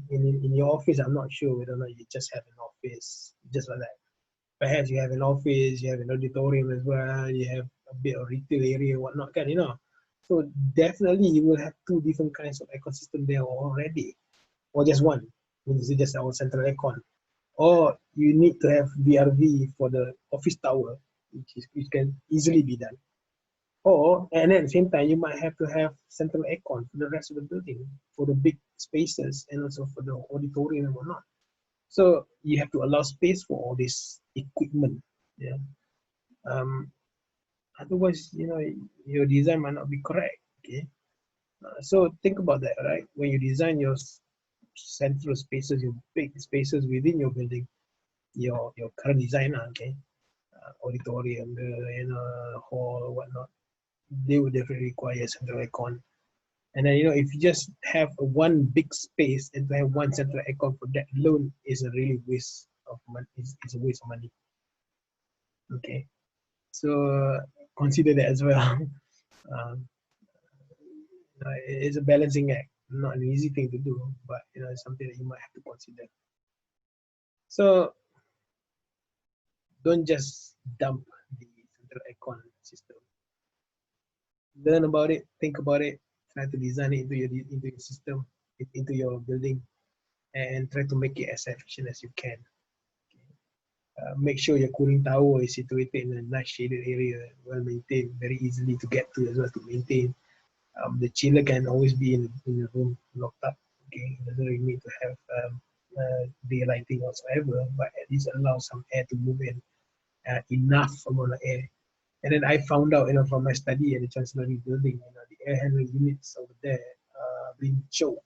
In your office, I'm not sure whether or not you just have an office just like that. Perhaps you have an office, you have an auditorium as well, you have a bit of retail area, whatnot, So definitely you will have two different kinds of ecosystem there already. or just one? Is it just our central aircon? Or you need to have VRV for the office tower, which can easily be done. Or, and at the same time, you might have to have central aircon for the rest of the building, for the big spaces and also for the auditorium and whatnot. So you have to allow space for all this equipment. Yeah. Otherwise, your design might not be correct. Okay. So think about that, right? When you design your central spaces, your big spaces within your building, your current designer, okay, auditorium, hall or whatnot, they would definitely require a central aircon. And then, if you just have one big space and to have one central aircon for that alone is a really waste of money. It's a waste of money. Okay, so consider that as well. um, it's a balancing act, not an easy thing to do, but it's something that you might have to consider. So don't just dump the central aircon system. Learn about it, think about it, try to design it into your system, into your building, and try to make it as efficient as you can. Make sure your cooling tower is situated in a nice shaded area, well maintained, very easily to get to as well to maintain. The chiller can always be in the room locked up. Okay, it doesn't really need to have daylighting whatsoever, but at least allow some air to move in, enough amount of air. And then I found out, from my study at the Chancellery building, the air handling units over there being choked.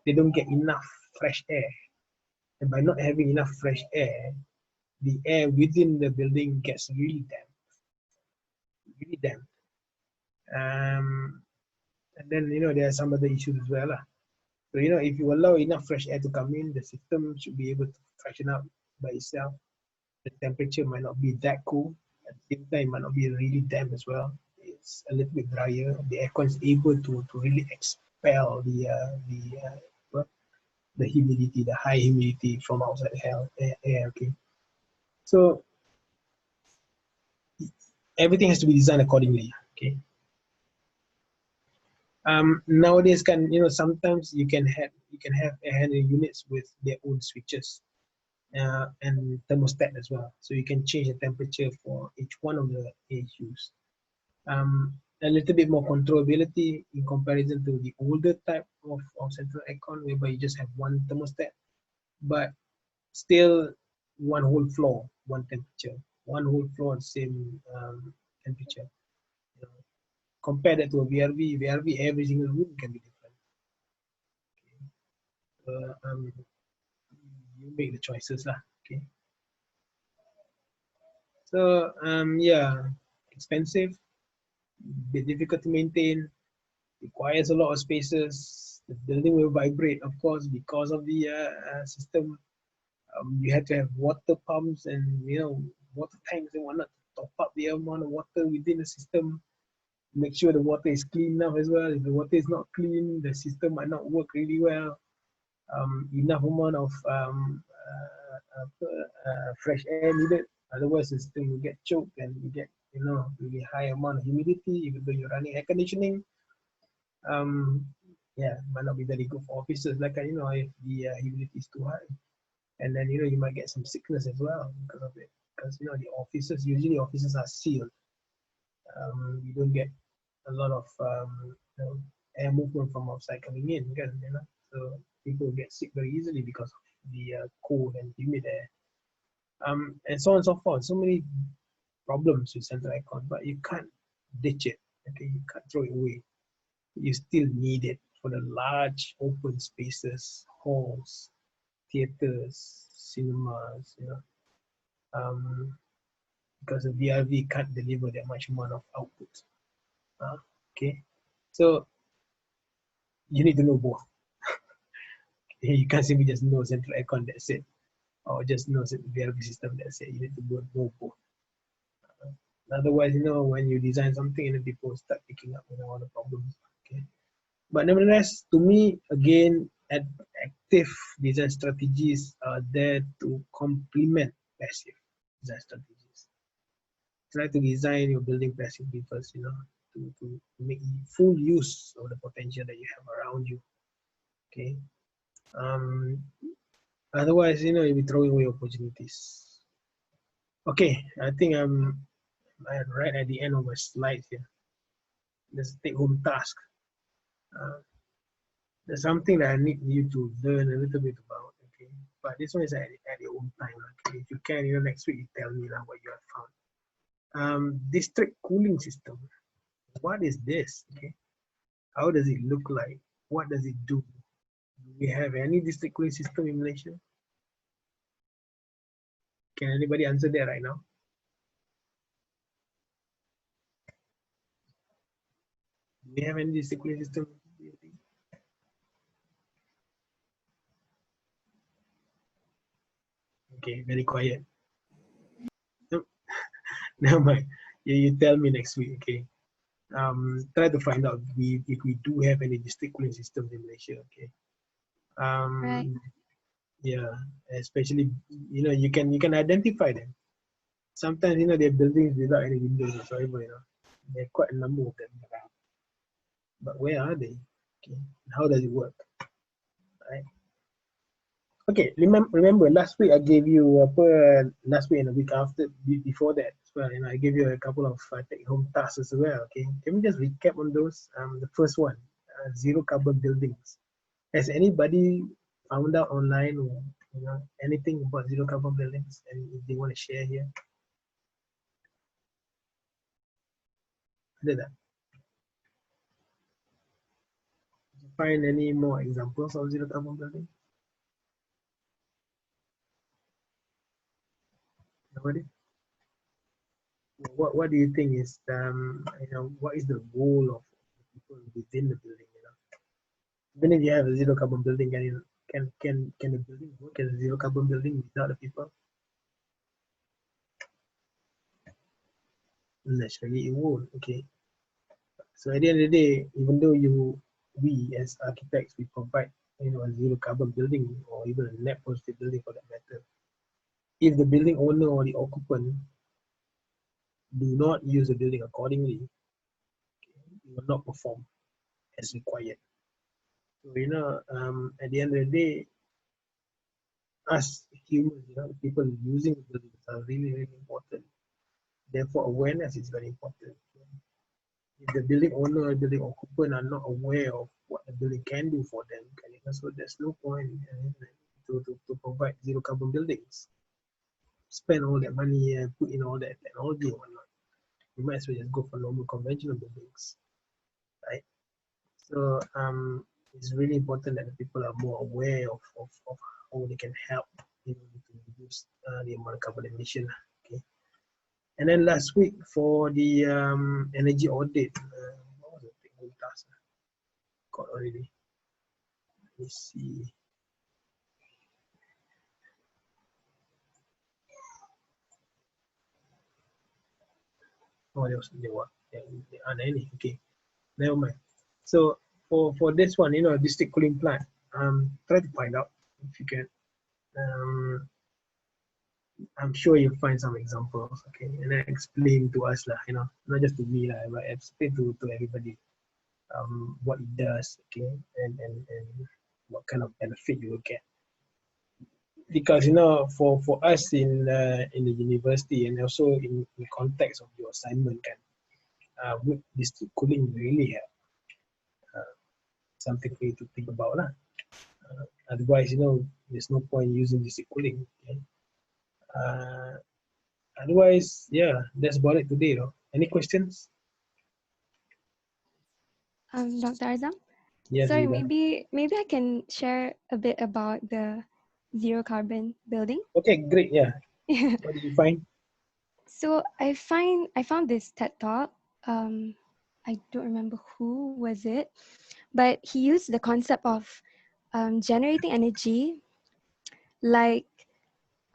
They don't get enough fresh air. And by not having enough fresh air, the air within the building gets really damp. And then, there are some other issues as well. So, if you allow enough fresh air to come in, the system should be able to freshen up by itself. The temperature might not be that cool. At the same time, it might not be really damp as well. It's a little bit drier. The aircon is able to really expel the humidity, the high humidity from outside the air. Okay, so everything has to be designed accordingly. Okay. Nowadays, sometimes you can have air handling units with their own switches and thermostat as well, so you can change the temperature for each one of the AHUs. A little bit more controllability in comparison to the older type of central aircon, whereby you just have one thermostat, but still one whole floor, one temperature, one whole floor, same temperature. Compare that to a VRV, every single room can be different. You make the choices lah. Okay. So yeah, expensive, bit difficult to maintain, requires a lot of spaces. The building will vibrate, of course, because of the system. You have to have water pumps and water tanks and whatnot to top up the amount of water within the system. Make sure the water is clean enough as well. If the water is not clean, the system might not work really well. Enough amount of fresh air needed. Otherwise, the system will get choked and you get really high amount of humidity. Even though you're running air conditioning, yeah, might not be very good for offices. Like if the humidity is too high, and then you might get some sickness as well because of it. Because the offices are sealed. You don't get a lot of air movement from outside coming in, so people get sick very easily because of the cold and humid air, and so on and so forth. So many problems with central aircon, but you can't ditch it. Okay, you can't throw it away. You still need it for the large open spaces, halls, theaters, cinemas, because the VRV can't deliver that much amount of output. Okay, so you need to know both. You can't simply just know central aircon, that's it, or just know VRV system, that's it. You need to know both. Otherwise, when you design something and then people start picking up all the problems. Okay, but nevertheless, to me, again, active design strategies are there to complement passive design strategies. Try to design your building passively first, to make full use of the potential that you have around you. Okay. Otherwise, you know, you'll be throwing away opportunities. Okay, I think I'm right at the end of my slides here. Let's take home task. There's something that I need you to learn a little bit about. Okay, but this one is at your own time. Okay, if you can, you know, next week you tell me now what you have found. District cooling system. What is this? Okay, how does it look like? What does it do? Do we have any district cooling system in Malaysia? Can anybody answer that right now? Do we have any district cooling system? Okay, very quiet. Never mind. You tell me next week. Okay. Try to find out if we do have any district cooling systems in Malaysia. Okay. Right. Yeah, especially, you know, you can identify them. Sometimes, you know, they're buildings without any windows whatsoever. You know, there are quite a number of them around. But where are they? Okay. How does it work? Right. Okay. Remember last week I gave you last week and the week after before that as well. You know, I gave you a couple of take-home tasks as well. Okay. Can we just recap on those? The first one, zero carbon buildings. Has anybody found out online or, you know, anything about zero carbon buildings, and if they want to share here? Did that? Did you find any more examples of zero carbon building? Nobody? What do you think is you know, what is the role of people within the building? You know, even if you have a zero carbon building, can the building work as a zero carbon building without the people? Naturally, it won't. Okay. So at the end of the day, even though we as architects, we provide, you know, a zero carbon building or even a net positive building for that matter, if the building owner or the occupant do not use the building accordingly, it will not perform as required. So, you know, at the end of the day, us humans, you know, people using the buildings are really, really important. Therefore, awareness is very important. If the building owner or building occupant are not aware of what the building can do for them, so there's no point to provide zero carbon buildings. Spend all that money and put in all that technology and whatnot. You might as well just go for normal conventional buildings, right? So it's really important that the people are more aware of how they can help, you know, to reduce the amount of carbon emission. Okay. And then last week for the energy audit, what was the thing task? Got already. Let me see. Oh, there was there aren't any. Okay, never mind. So for this one, you know, district cooling plant, try to find out if you can. I'm sure you'll find some examples, okay, and then explain to us, lah, you know, not just to me, lah, but explain to everybody what it does, okay, and what kind of benefit you will get. Because, you know, for us in the university and also in context of your assignment, would district cooling really have something for you to think about, lah. Otherwise, you know, there's no point using district cooling. Okay? Otherwise, yeah, that's about it today. Though. Any questions? Dr. Azam? Yes, sorry, Rita. maybe I can share a bit about the zero carbon building. Okay, great. Yeah. What did you find? So I found this TED Talk. I don't remember who was it, but he used the concept of generating energy, like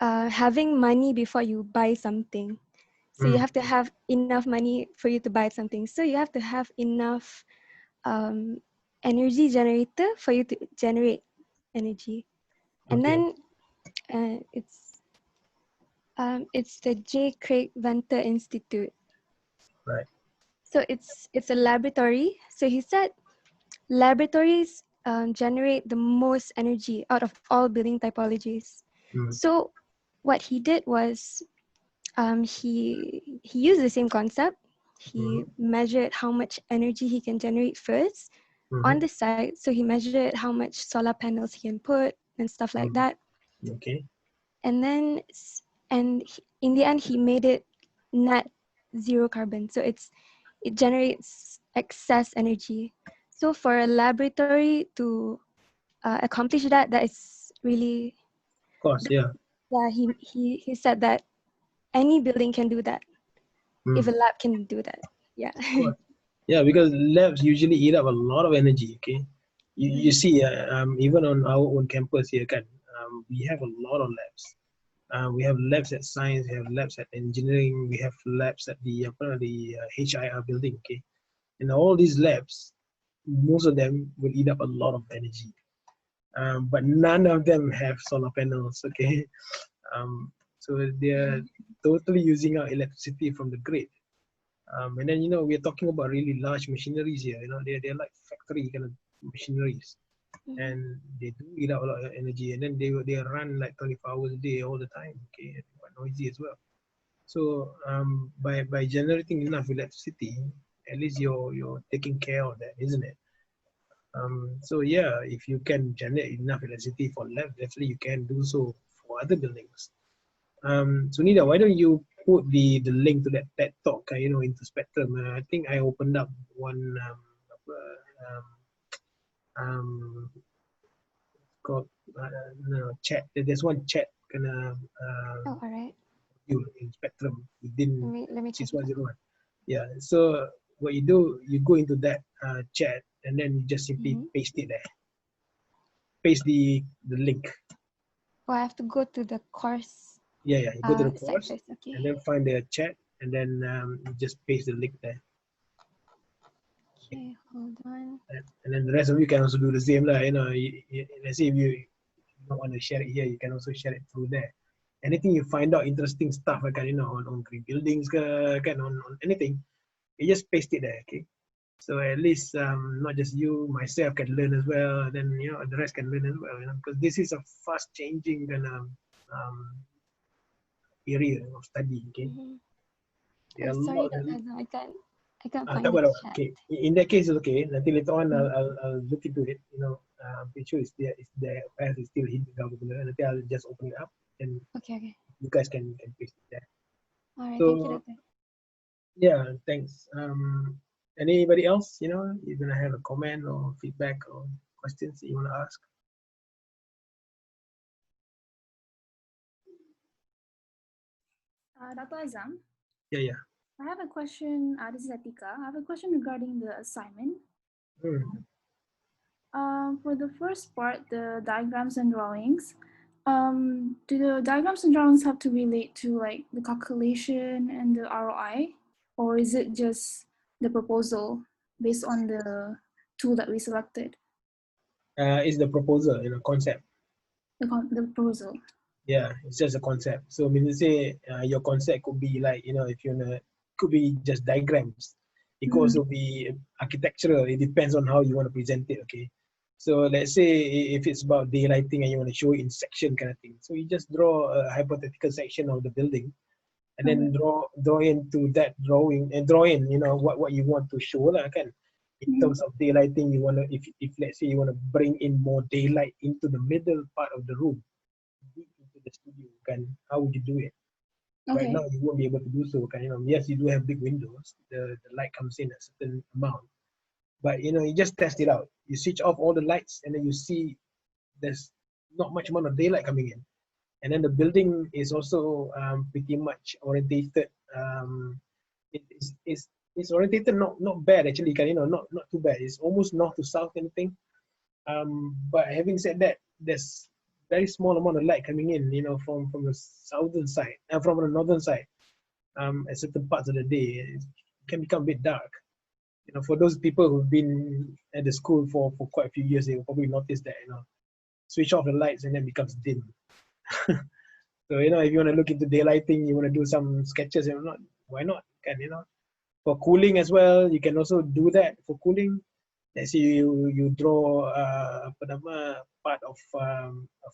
having money before you buy something. So you have to have enough money for you to buy something. So you have to have enough energy generator for you to generate energy. And then it's the J. Craig Venter Institute. Right. So it's a laboratory. So he said laboratories generate the most energy out of all building typologies. Mm. So what he did was he used the same concept. He measured how much energy he can generate first on the site. So he measured how much solar panels he can put and stuff like that. Okay. And then in the end he made it net zero carbon. So it generates excess energy. So for a laboratory to accomplish that, that is really, Of course, yeah. yeah, he said that any building can do that if a lab can do that. Yeah. Of course. Yeah, because labs usually eat up a lot of energy. Okay, you see, even on our own campus here, kan, we have a lot of labs. We have labs at science, we have labs at engineering, we have labs at the HIR building. Okay, and all these labs, most of them will eat up a lot of energy. But none of them have solar panels. Okay, so they're totally using our electricity from the grid. And then, we're talking about really large machineries here. They're like factory kind of machineries, and they do eat up a lot of energy. And then they run like 24 hours a day all the time. Okay, and quite noisy as well. So by generating enough electricity, at least you're taking care of that, isn't it? So yeah, if you can generate enough electricity for lab, definitely you can do so for other buildings. Sunida, why don't you put the link to that TED talk, into Spectrum? I think I opened up one um, called no, chat. There's one chat kind of Oh, all right. in Spectrum within Let me check it out. 6101. Yeah. So what you do, you go into that chat and then you just simply paste it there. Paste the link. Oh, I have to go to the course. Yeah, you go to the course first, okay. and then find the chat and then you just paste the link there. Okay, hold on. And then the rest of you can also do the same. Let's say if you don't want to share it here, you can also share it through there. Anything you find out interesting stuff, on green buildings, on anything, you just paste it there, okay? So at least not just you, myself can learn as well. And then the rest can learn as well. Because this is a fast changing kind of area of study. Okay. I'm sorry, Dr. Azam, I can't find tak the apa, chat. okay. In that case, it's okay. Nanti later on, I'll look into it. I'm pretty sure it's there. Perhaps it's still hidden. Nanti I'll just open it up and Okay. you guys can paste it there. All right, So, thank you, Doctor. Yeah, thanks. Anybody else, you're gonna have a comment or feedback or questions that you want to ask? Dr. Azam? Yeah. I have a question. This is Atika. I have a question regarding the assignment. For the first part, the diagrams and drawings, do the diagrams and drawings have to relate to like the calculation and the ROI, or is it just the proposal based on the tool that we selected? It's the proposal, concept. The proposal. Yeah, it's just a concept. So I mean to say your concept could be like, if you wanna, could be just diagrams. It could also be architectural. It depends on how you want to present it, okay? So let's say if it's about daylighting and you want to show it in section kind of thing. So you just draw a hypothetical section of the building and then draw into that drawing and draw in, what you want to show kan. In terms of daylighting, you want to, if let's say you want to bring in more daylight into the middle part of the room, into the studio, how would you do it? Okay. Right now, you won't be able to do so. Yes, you do have big windows. The light comes in a certain amount, but you just test it out. You switch off all the lights, and then you see there's not much amount of daylight coming in, and then the building is also pretty much orientated. It's orientated not bad actually. Not too bad. It's almost north to south anything. But having said that, there's very small amount of light coming in, from the southern side, from the northern side. At certain parts of the day, it can become a bit dark. For those people who've been at the school for quite a few years, they will probably notice that, switch off the lights and then it becomes dim. So, if you want to look into daylighting, you want to do some sketches, why not? For cooling as well, you can also do that for cooling. let's say you draw apa nama, part of a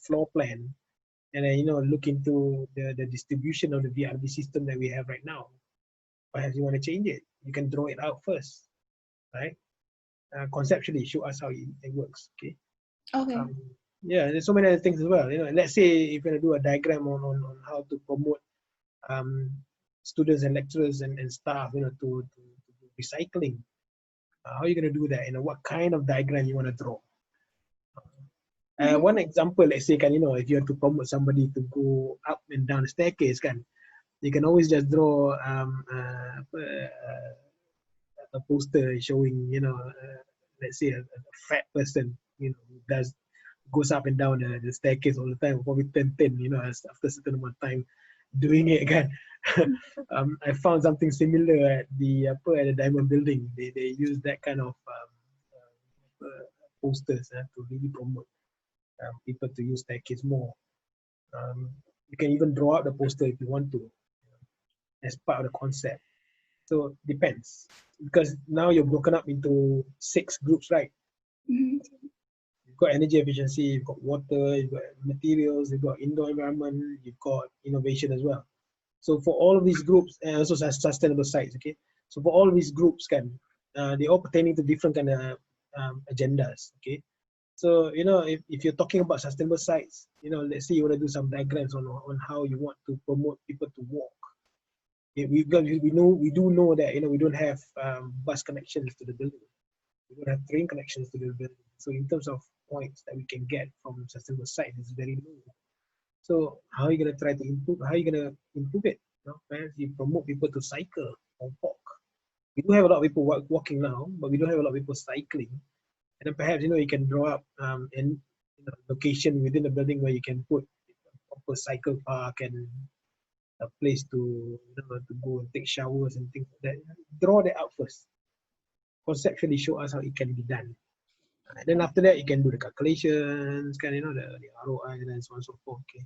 floor plan, and then look into the distribution of the VRV system that we have right now. Perhaps you want to change it. You can draw it out first, right? Conceptually show us how it works. Okay. Okay. Yeah, there's so many other things as well. Let's say if you're gonna do a diagram on how to promote students and lecturers and staff, to do recycling. How are you gonna do that? What kind of diagram you want to draw? One example, let's say, if you have to promote somebody to go up and down the staircase, you can always just draw a poster showing, let's say a fat person, who goes up and down the staircase all the time, probably 10, after a certain amount of time doing it, kan. I found something similar at the Diamond Building. They use that kind of posters to really promote people to use staircase more. You can even draw out the poster if you want to, as part of the concept. So depends, because now you're broken up into 6 groups, right? You've got energy efficiency, you've got water, you've got materials, you've got indoor environment, you've got innovation as well. So for all of these groups, and also sustainable sites, okay? So for all of these groups, they're all pertaining to different kind of agendas, okay? So, if you're talking about sustainable sites, let's say you want to do some diagrams on how you want to promote people to walk. We do know that, we don't have bus connections to the building. We don't have train connections to the building. So in terms of points that we can get from sustainable sites, it's very low. So how are you going to try to improve? How are you going to improve it? Perhaps you promote people to cycle or walk. We do have a lot of people walking now, but we don't have a lot of people cycling. And then perhaps, you can draw up an location within the building where you can put a proper cycle park and a place to to go and take showers and things like that. Draw that out first. Conceptually show us how it can be done. And then after that, you can do the calculations, the ROI and so on and so forth. Okay.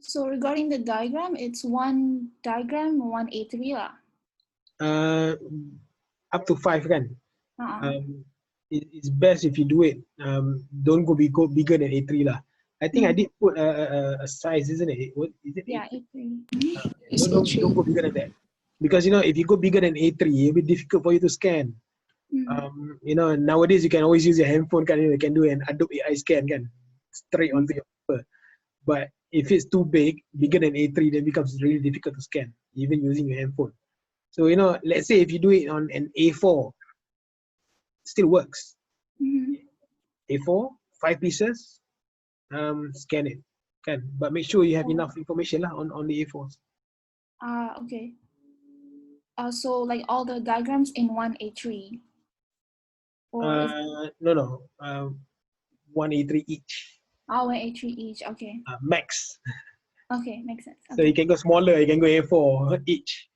So regarding the diagram, it's one diagram, one A3 lah. Up to 5 kan. It's best if you do it. Don't go bigger than A3 lah. I think I did put a size, isn't it? What is it? Yeah, A3. Don't go bigger than that, because if you go bigger than A3, it'll be difficult for you to scan. Nowadays you can always use your handphone, you can do an Adobe AI scan, straight onto your paper. But if it's too bigger than A3, then it becomes really difficult to scan, even using your handphone. So let's say if you do it on an A4, still works. A4, 5 pieces, scan it, but make sure you have enough information lah on the A4s. Okay. So like all the diagrams in one A3. No. 1 A3 each. One A3 each. Okay. Max. Okay, makes sense. Okay. So you can go smaller, you can go A4 each.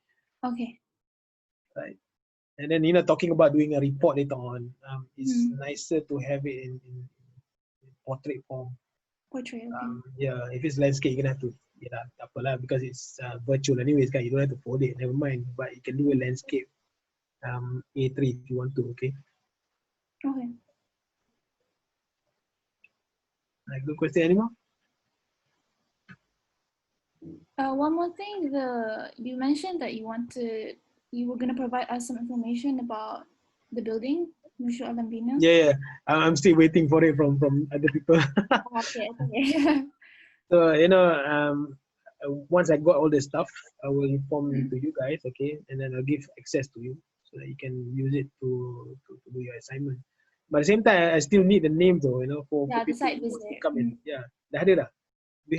Okay. Right. And then talking about doing a report later on, it's nicer to have it in portrait form. Portrait. Okay. Yeah, if it's landscape, you're gonna have to because it's virtual anyways, you don't have to fold it, never mind. But you can do a landscape A3 if you want to. Okay. Okay. Good question anymore? One more thing, you mentioned that you were gonna provide us some information about the building, Mushu Alam Bina. Yeah. I'm still waiting for it from other people. Okay. So once I got all this stuff, I will inform to you guys, okay, and then I'll give access to you so that you can use it to do your assignment. But at the same time, I still need the name though, for the people site who visit. come in. Yeah, dah ada dah. We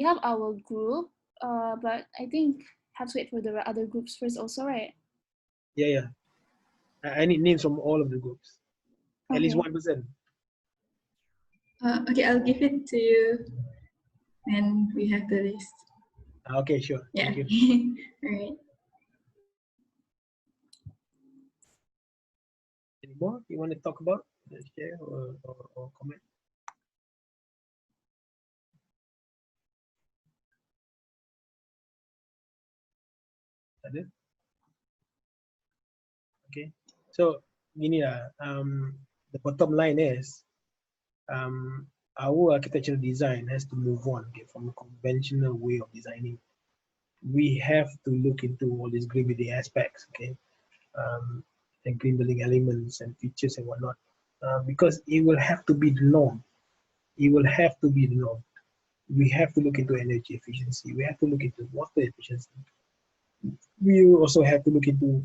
have our group, but I think have to wait for the other groups first also, right? Yeah. I need names from all of the groups. At least one person. Okay, I'll give it to you when we have the list. Okay, sure. Yeah. Thank you. All right. Any more you want to talk about? Share or comment? Okay. So the bottom line is our architectural design has to move on, okay, from a conventional way of designing. We have to look into all these green building aspects, okay, and green building elements and features and whatnot, because it will have to be the norm. It will have to be the norm. We have to look into energy efficiency. We have to look into water efficiency. We also have to look into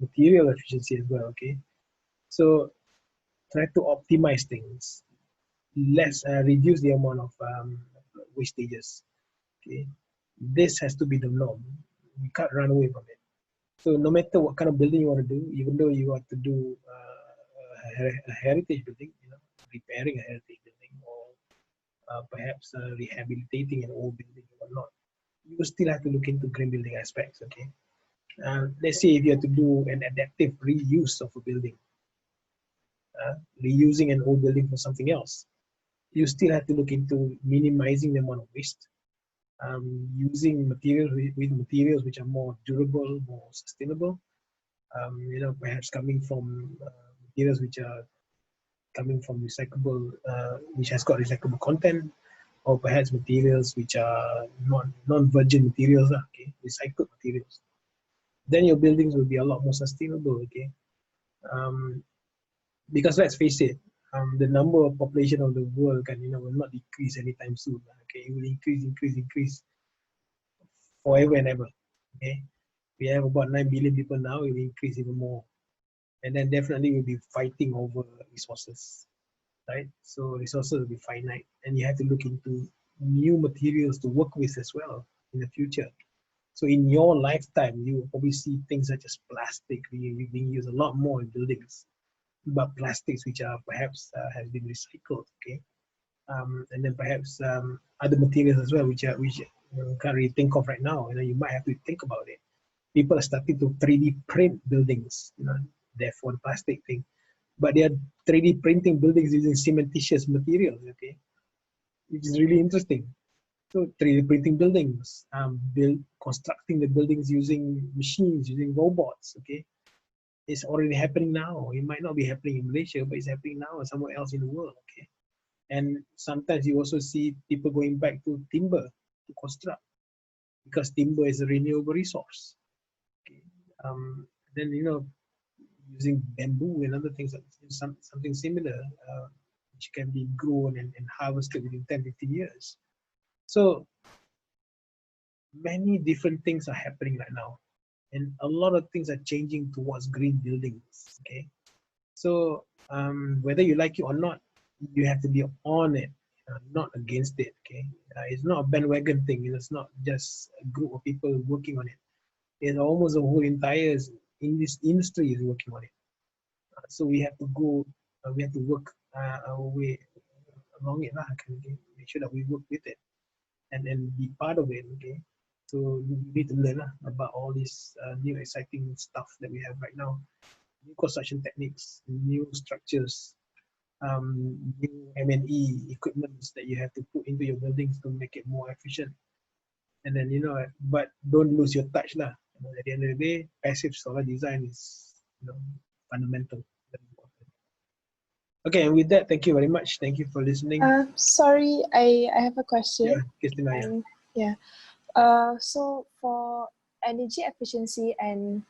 material efficiency as well, okay? So try to optimize things. Let's reduce the amount of wastages, okay? This has to be the norm. We can't run away from it. So no matter what kind of building you want to do, even though you want to do a heritage building, repairing a heritage building, or perhaps rehabilitating an old building or whatnot, you still have to look into green building aspects, okay? Let's say if you have to do an adaptive reuse of a building, reusing an old building for something else, you still have to look into minimizing the amount of waste, using materials with materials which are more durable, more sustainable, perhaps coming from materials which are coming from recyclable, which has got recyclable content, or perhaps materials which are non-virgin materials, okay, recycled materials. Then your buildings will be a lot more sustainable, okay? Because let's face it, the number of population of the world will not decrease anytime soon, okay? It will increase forever and ever, okay? We have about 9 billion people now, it will increase even more. And then definitely we'll be fighting over resources, right? So resources will be finite, and you have to look into new materials to work with as well in the future. So in your lifetime, you will probably see things such as plastic being used a lot more in buildings, but plastics which are perhaps have been recycled, okay? And then perhaps other materials as well, which you can't really think of right now. You might have to think about it. People are starting to 3D print buildings, therefore the plastic thing. But they are 3D printing buildings using cementitious materials, okay? Which is really interesting. So 3D printing buildings, constructing the buildings using machines, using robots, okay? It's already happening now. It might not be happening in Malaysia, but it's happening now somewhere else in the world, okay? And sometimes you also see people going back to timber to construct, because timber is a renewable resource. Okay? Then, using bamboo and other things, something similar, which can be grown and harvested within 10, 15 years. So many different things are happening right now, and a lot of things are changing towards green buildings, okay? So whether you like it or not, you have to be on it, not against it, okay? It's not a bandwagon thing. It's not just a group of people working on it. It's almost the whole entire industry is working on it. So we have to go, we have to work our way along it, make sure that we work with it and be part of it, okay? So we need to learn about all this new exciting stuff that we have right now. New construction techniques, new structures, new M&E equipments that you have to put into your buildings to make it more efficient. And then, but don't lose your touch. At the end of the day, passive solar design is fundamental. Okay, and with that, thank you very much. Thank you for listening. Sorry, I have a question. Yeah, Christina, yeah. So for energy efficiency and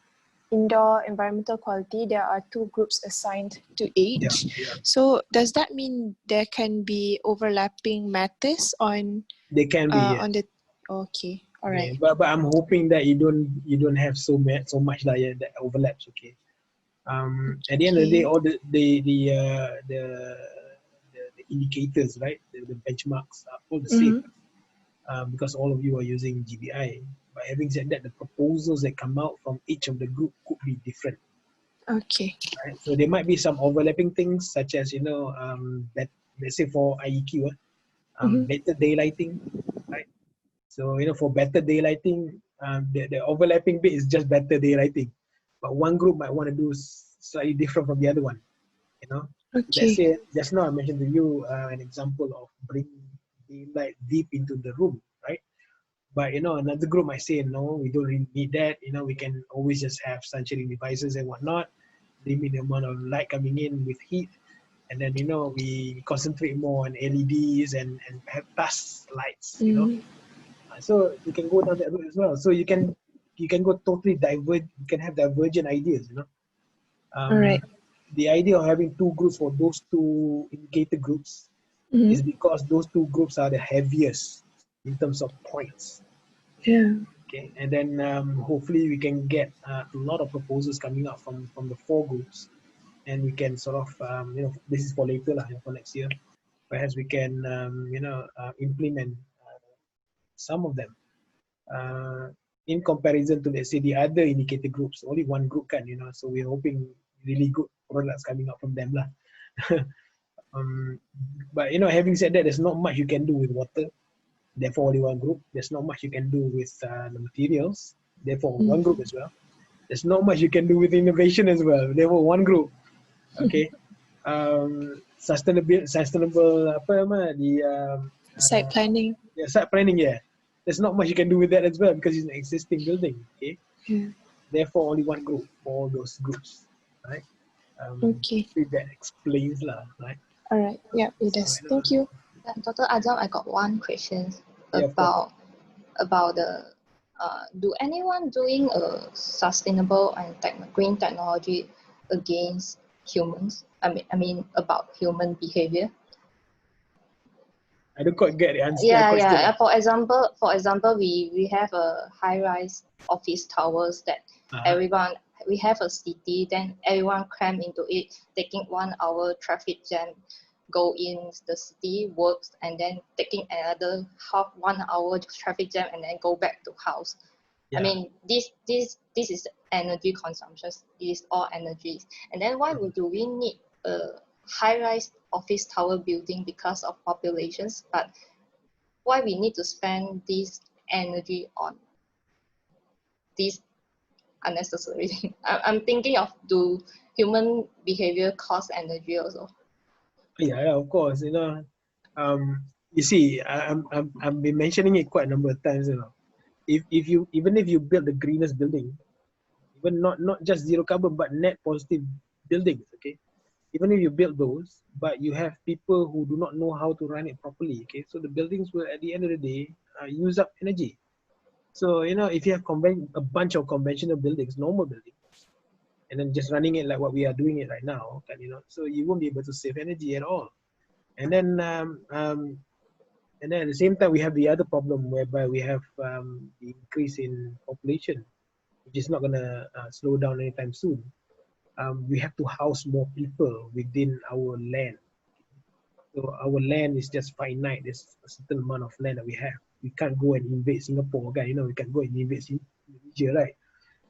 indoor environmental quality, there are 2 groups assigned to each. Yeah. So does that mean there can be overlapping matters on? They can be. On the. Okay. All right. Yeah, but I'm hoping that you don't have so much that overlaps. Okay. At the end of the day, all the indicators, right? The benchmarks are all the same, because all of you are using GBI. But having said that, the proposals that come out from each of the group could be different. Okay. Right? So there might be some overlapping things, such as that, let's say for IEQ, better daylighting, right? So for better daylighting, the overlapping bit is just better daylighting, but one group might want to do slightly different from the other one. Okay. Let's say just now I mentioned to you an example of bringing daylight deep into the room, right? But another group might say, no, we don't really need that. We can always just have sun shading devices and whatnot, limit the amount of light coming in with heat, and then we concentrate more on LEDs and have task lights. So you can go down that route as well. So you can go totally you can have divergent ideas. All right. The idea of having two groups for those two indicator groups is because those two groups are the heaviest in terms of points. Yeah. Okay, and then hopefully we can get a lot of proposals coming up from the four groups, and we can sort of this is for later for next year. Perhaps we can implement some of them in comparison to, let's say, the other indicator groups. Only one group can, so we're hoping really good products coming up from them lah. But having said that, there's not much you can do with water, therefore only one group. There's not much you can do with the materials, therefore one group as well. There's not much you can do with innovation as well, therefore one group. Okay. Sustainable Site planning. Yeah, site planning, yeah. There's not much you can do with that as well because it's an existing building. Okay. Yeah. Therefore only one group for all those groups. Right? Okay. That explains lah, right? All right. Yeah, it does. Thank you. Dr. Azam, I got one question Yeah, about the do anyone doing a sustainable and green technology against humans? I mean about human behavior. I don't quite get the answer. Yeah. For example, we have a high-rise office towers that we have a city, then everyone cram into it, taking 1 hour traffic jam, go in the city, works, and then taking another 1 hour traffic jam, and then go back to house. Yeah. I mean, this is energy consumption. It is all energies. And then why do we need a high-rise office tower building because of populations? But why we need to spend this energy on this unnecessary thing? I'm thinking of, do human behavior cost energy also? Yeah, of course. You see, I've been mentioning it quite a number of times. Even if you build the greenest building, even not just zero carbon but net positive buildings, okay, even if you build those, but you have people who do not know how to run it properly, okay, so the buildings will at the end of the day use up energy. So if you have a bunch of conventional buildings, normal buildings, and then just running it like what we are doing it right now, so you won't be able to save energy at all. And then at the same time, we have the other problem whereby we have the increase in population, which is not going to slow down anytime soon. We have to house more people within our land. So our land is just finite. There's a certain amount of land that we have. We can't go and invade Singapore, okay? We can't go and invade Indonesia, right?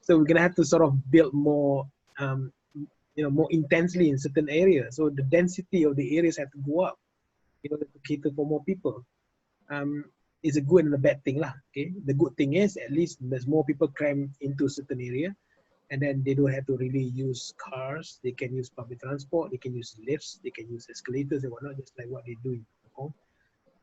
So we're gonna have to sort of build more, more intensely in certain areas. So the density of the areas have to go up in order to cater for more people. It's a good and a bad thing, lah. Okay, the good thing is at least there's more people cram into a certain area, and then they don't have to really use cars. They can use public transport. They can use lifts. They can use escalators and whatnot, just like what they do in Hong Kong.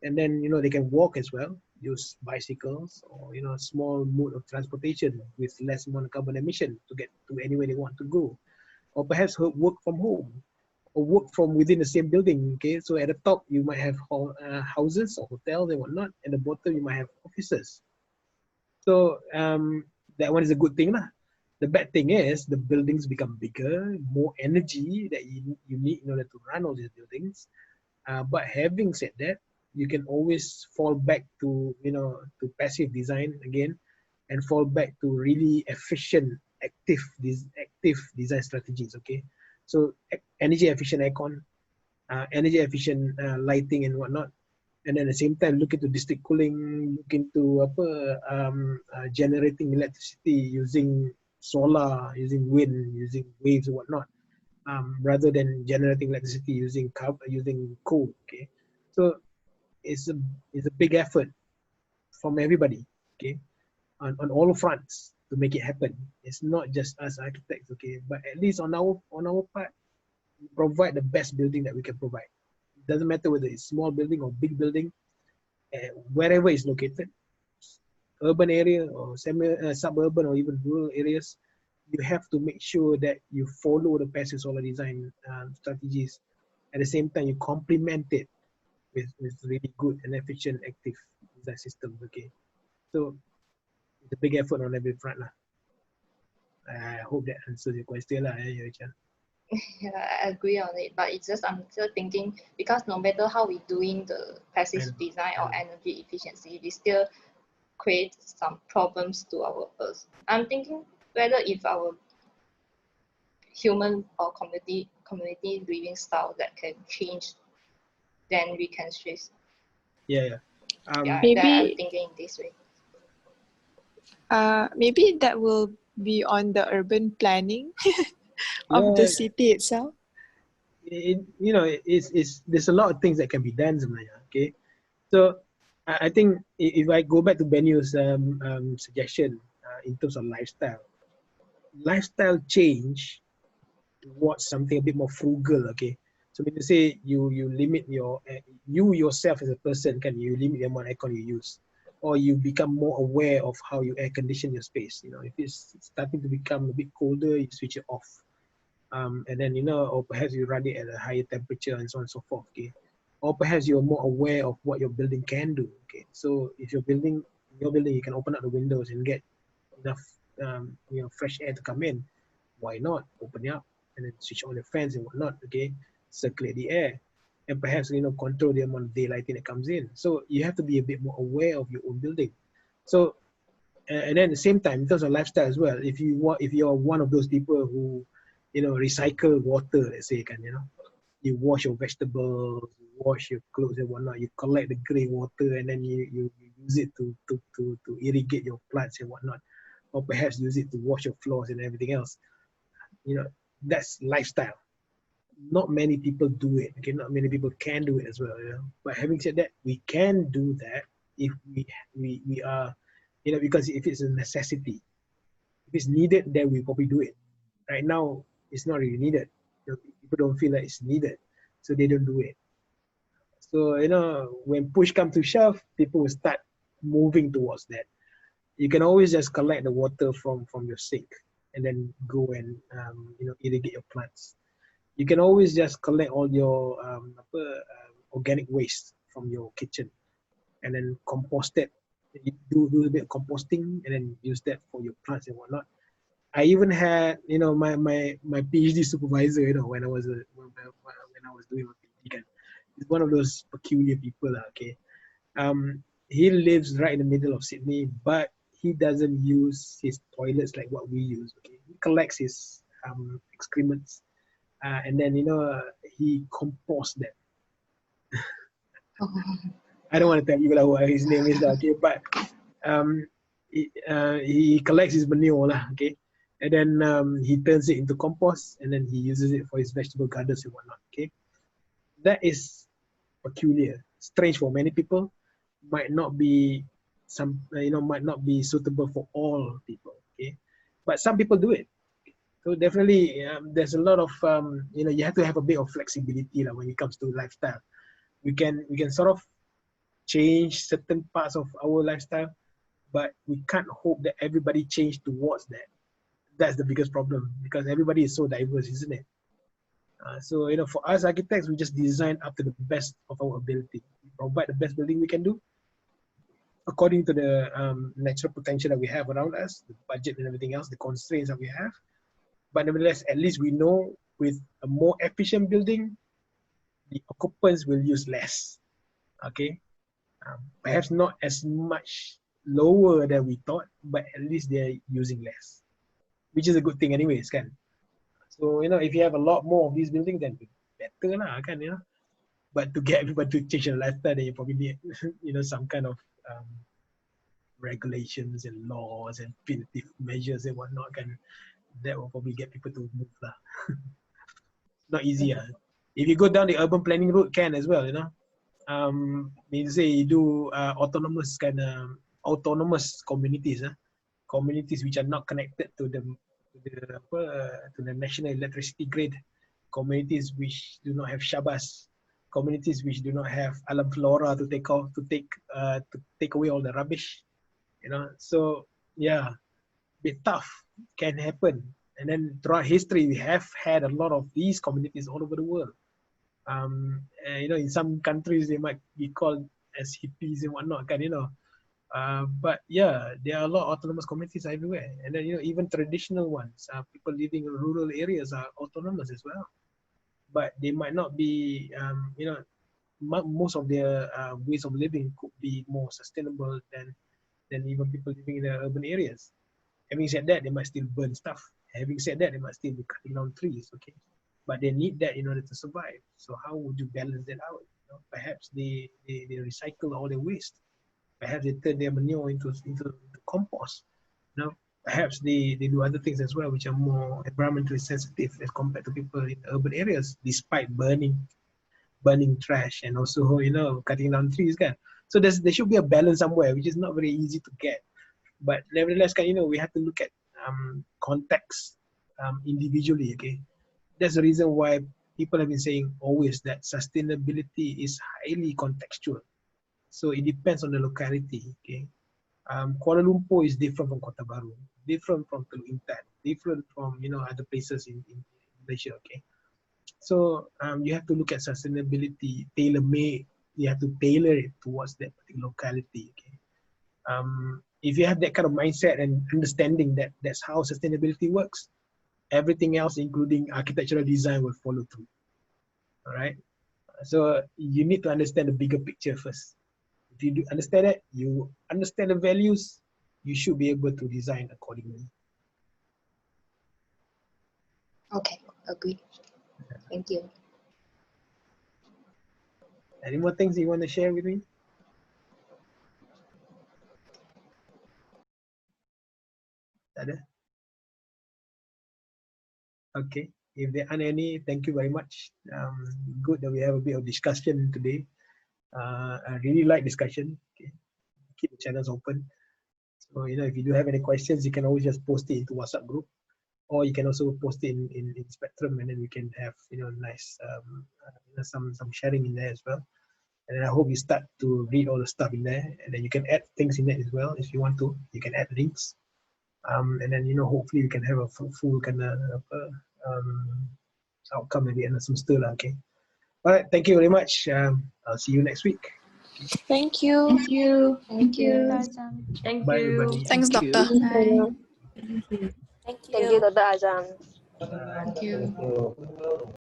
And then they can walk as well, use bicycles or a small mode of transportation with less amount of carbon emission to get to anywhere they want to go, or perhaps work from home or work from within the same building. Okay, so at the top you might have houses or hotels and whatnot, and the bottom you might have offices. So that one is a good thing lah. The bad thing is the buildings become bigger, more energy that you need in order to run all these buildings. But having said that, you can always fall back to to passive design again, and fall back to really efficient active design strategies. Okay, so energy efficient aircon, energy efficient lighting and whatnot, and then at the same time look into district cooling, look into generating electricity using solar, using wind, using waves and whatnot, rather than generating electricity using coal. Okay, so it's a big effort from everybody, okay, on all fronts to make it happen. It's not just us architects, okay, but at least on our part, we provide the best building that we can provide. It doesn't matter whether it's small building or big building, wherever it's located, urban area or suburban or even rural areas, you have to make sure that you follow the passive solar design strategies. At the same time, you complement it with really good and efficient active design systems. Okay, so it's a big effort on every front lah. I hope that answers your question lah, Chan. Yeah, I agree on it, but it's just I'm still thinking, because no matter how we doing the passive design or energy efficiency, we still create some problems to our Earth. I'm thinking whether if our human or community living style that can change, then we can switch. Yeah. Yeah, Maybe- I'm thinking this way. Maybe that will be on the urban planning of the city itself. There's a lot of things that can be done sebenarnya. Okay, so I think if I go back to Benu's suggestion in terms of lifestyle change towards something a bit more frugal. Okay, so when you say you limit you yourself as a person, you limit the amount of aircon you use, or you become more aware of how you air condition your space. If it's starting to become a bit colder, you switch it off. And then or perhaps you run it at a higher temperature and so on and so forth. Okay, or perhaps you're more aware of what your building can do. Okay, so if your building you can open up the windows and get enough fresh air to come in. Why not open it up and then switch on the fans and whatnot? Okay, circulate the air and perhaps control the amount of daylighting that comes in. So you have to be a bit more aware of your own building. So and then at the same time, in terms of lifestyle as well, if you're one of those people who recycle water, let's say, you wash your vegetables, you wash your clothes and whatnot, you collect the grey water and then you use it to irrigate your plants and whatnot, or perhaps use it to wash your floors and everything else. That's lifestyle. Not many people do it. Okay, not many people can do it as well. But having said that, we can do that if we are, because if it's a necessity, if it's needed, then we probably do it. Right now, it's not really needed. People don't feel like it's needed, so they don't do it. So when push comes to shove, people will start moving towards that. You can always just collect the water from your sink and then go and irrigate your plants. You can always just collect all your organic waste from your kitchen and then compost it. You do a bit of composting and then use that for your plants and whatnot. I even had my PhD supervisor when I was doing my PhD. He's one of those peculiar people. Okay, he lives right in the middle of Sydney, but he doesn't use his toilets like what we use. Okay, he collects his excrements and then he composts them. I don't want to tell you what his name is, okay, but he collects his manure, okay, and then he turns it into compost and then he uses it for his vegetable gardens and whatnot. Okay, that is peculiar, strange for many people, might not be suitable for all people. Okay, but some people do it. So definitely, there's a lot of you have to have a bit of flexibility when it comes to lifestyle. We can sort of change certain parts of our lifestyle, but we can't hope that everybody change towards that. That's the biggest problem because everybody is so diverse, isn't it? So for us architects, we just design up to the best of our ability. We provide the best building we can do according to the natural potential that we have around us, the budget and everything else, the constraints that we have. But nevertheless, at least we know with a more efficient building, the occupants will use less. Okay, perhaps not as much lower than we thought, but at least they're using less, which is a good thing anyways, kan? So if you have a lot more of these buildings, then better lah, kan? But to get everybody to change their lifestyle, then you probably need some kind of regulations and laws and punitive measures and whatnot, kan? That will probably get people to move lah. Not easy. If you go down the urban planning route, can as well, means say you do autonomous communities, communities which are not connected to the national electricity grid, communities which do not have shabas, communities which do not have alam flora to take away all the rubbish. You know, so yeah, bit tough can happen. And then throughout history, we have had a lot of these communities all over the world. And, you know, in some countries they might be called as hippies and whatnot, you know. But yeah, there are a lot of autonomous communities everywhere. And then, you know, even traditional ones, people living in rural areas are autonomous as well. But they might not be, you know, most of their ways of living could be more sustainable than even people living in the urban areas. Having said that, they might still burn stuff. Having said that, they might still be cutting down trees, okay? But they need that in order to survive. So how would you balance that out? You know, perhaps they recycle all their waste. Perhaps they turn their manure into compost. You know, perhaps they do other things as well, which are more environmentally sensitive as compared to people in urban areas, despite burning trash and also, you know, cutting down trees. So there should be a balance somewhere, which is not very easy to get. But nevertheless, you know, we have to look at context individually, okay? That's the reason why people have been saying always that sustainability is highly contextual. So it depends on the locality, okay? Kuala Lumpur is different from Kota Baru, different from Teluk Intan, different from, you know, other places in Malaysia, okay? So you have to look at sustainability tailor-made. You have to tailor it towards that particular locality, okay? If you have that kind of mindset and understanding that that's how sustainability works, everything else, including architectural design, will follow through. All right. So you need to understand the bigger picture first. If you do understand it, you understand the values, you should be able to design accordingly. Okay, agree. Thank you. Any more things you want to share with me? Tak ada? Okay. If there aren't any, thank you very much. Good that we have a bit of discussion today. I really like discussion. Okay. Keep the channels open. So, you know, if you do have any questions, you can always just post it into WhatsApp group, or you can also post it in Spectrum, and then we can have, you know, nice some sharing in there as well. And I hope you start to read all the stuff in there, and then you can add things in there as well if you want to. You can add links, and then, you know, hopefully you can have a full kind of outcome at the end of semester, okay. All right, thank you very much. I'll see you next week. Thank you. Thank you. Thank you, Thank Azam. Bye, you. everybody. Thanks, Doctor. Bye. Thank you, Dr. Azam. Thank you.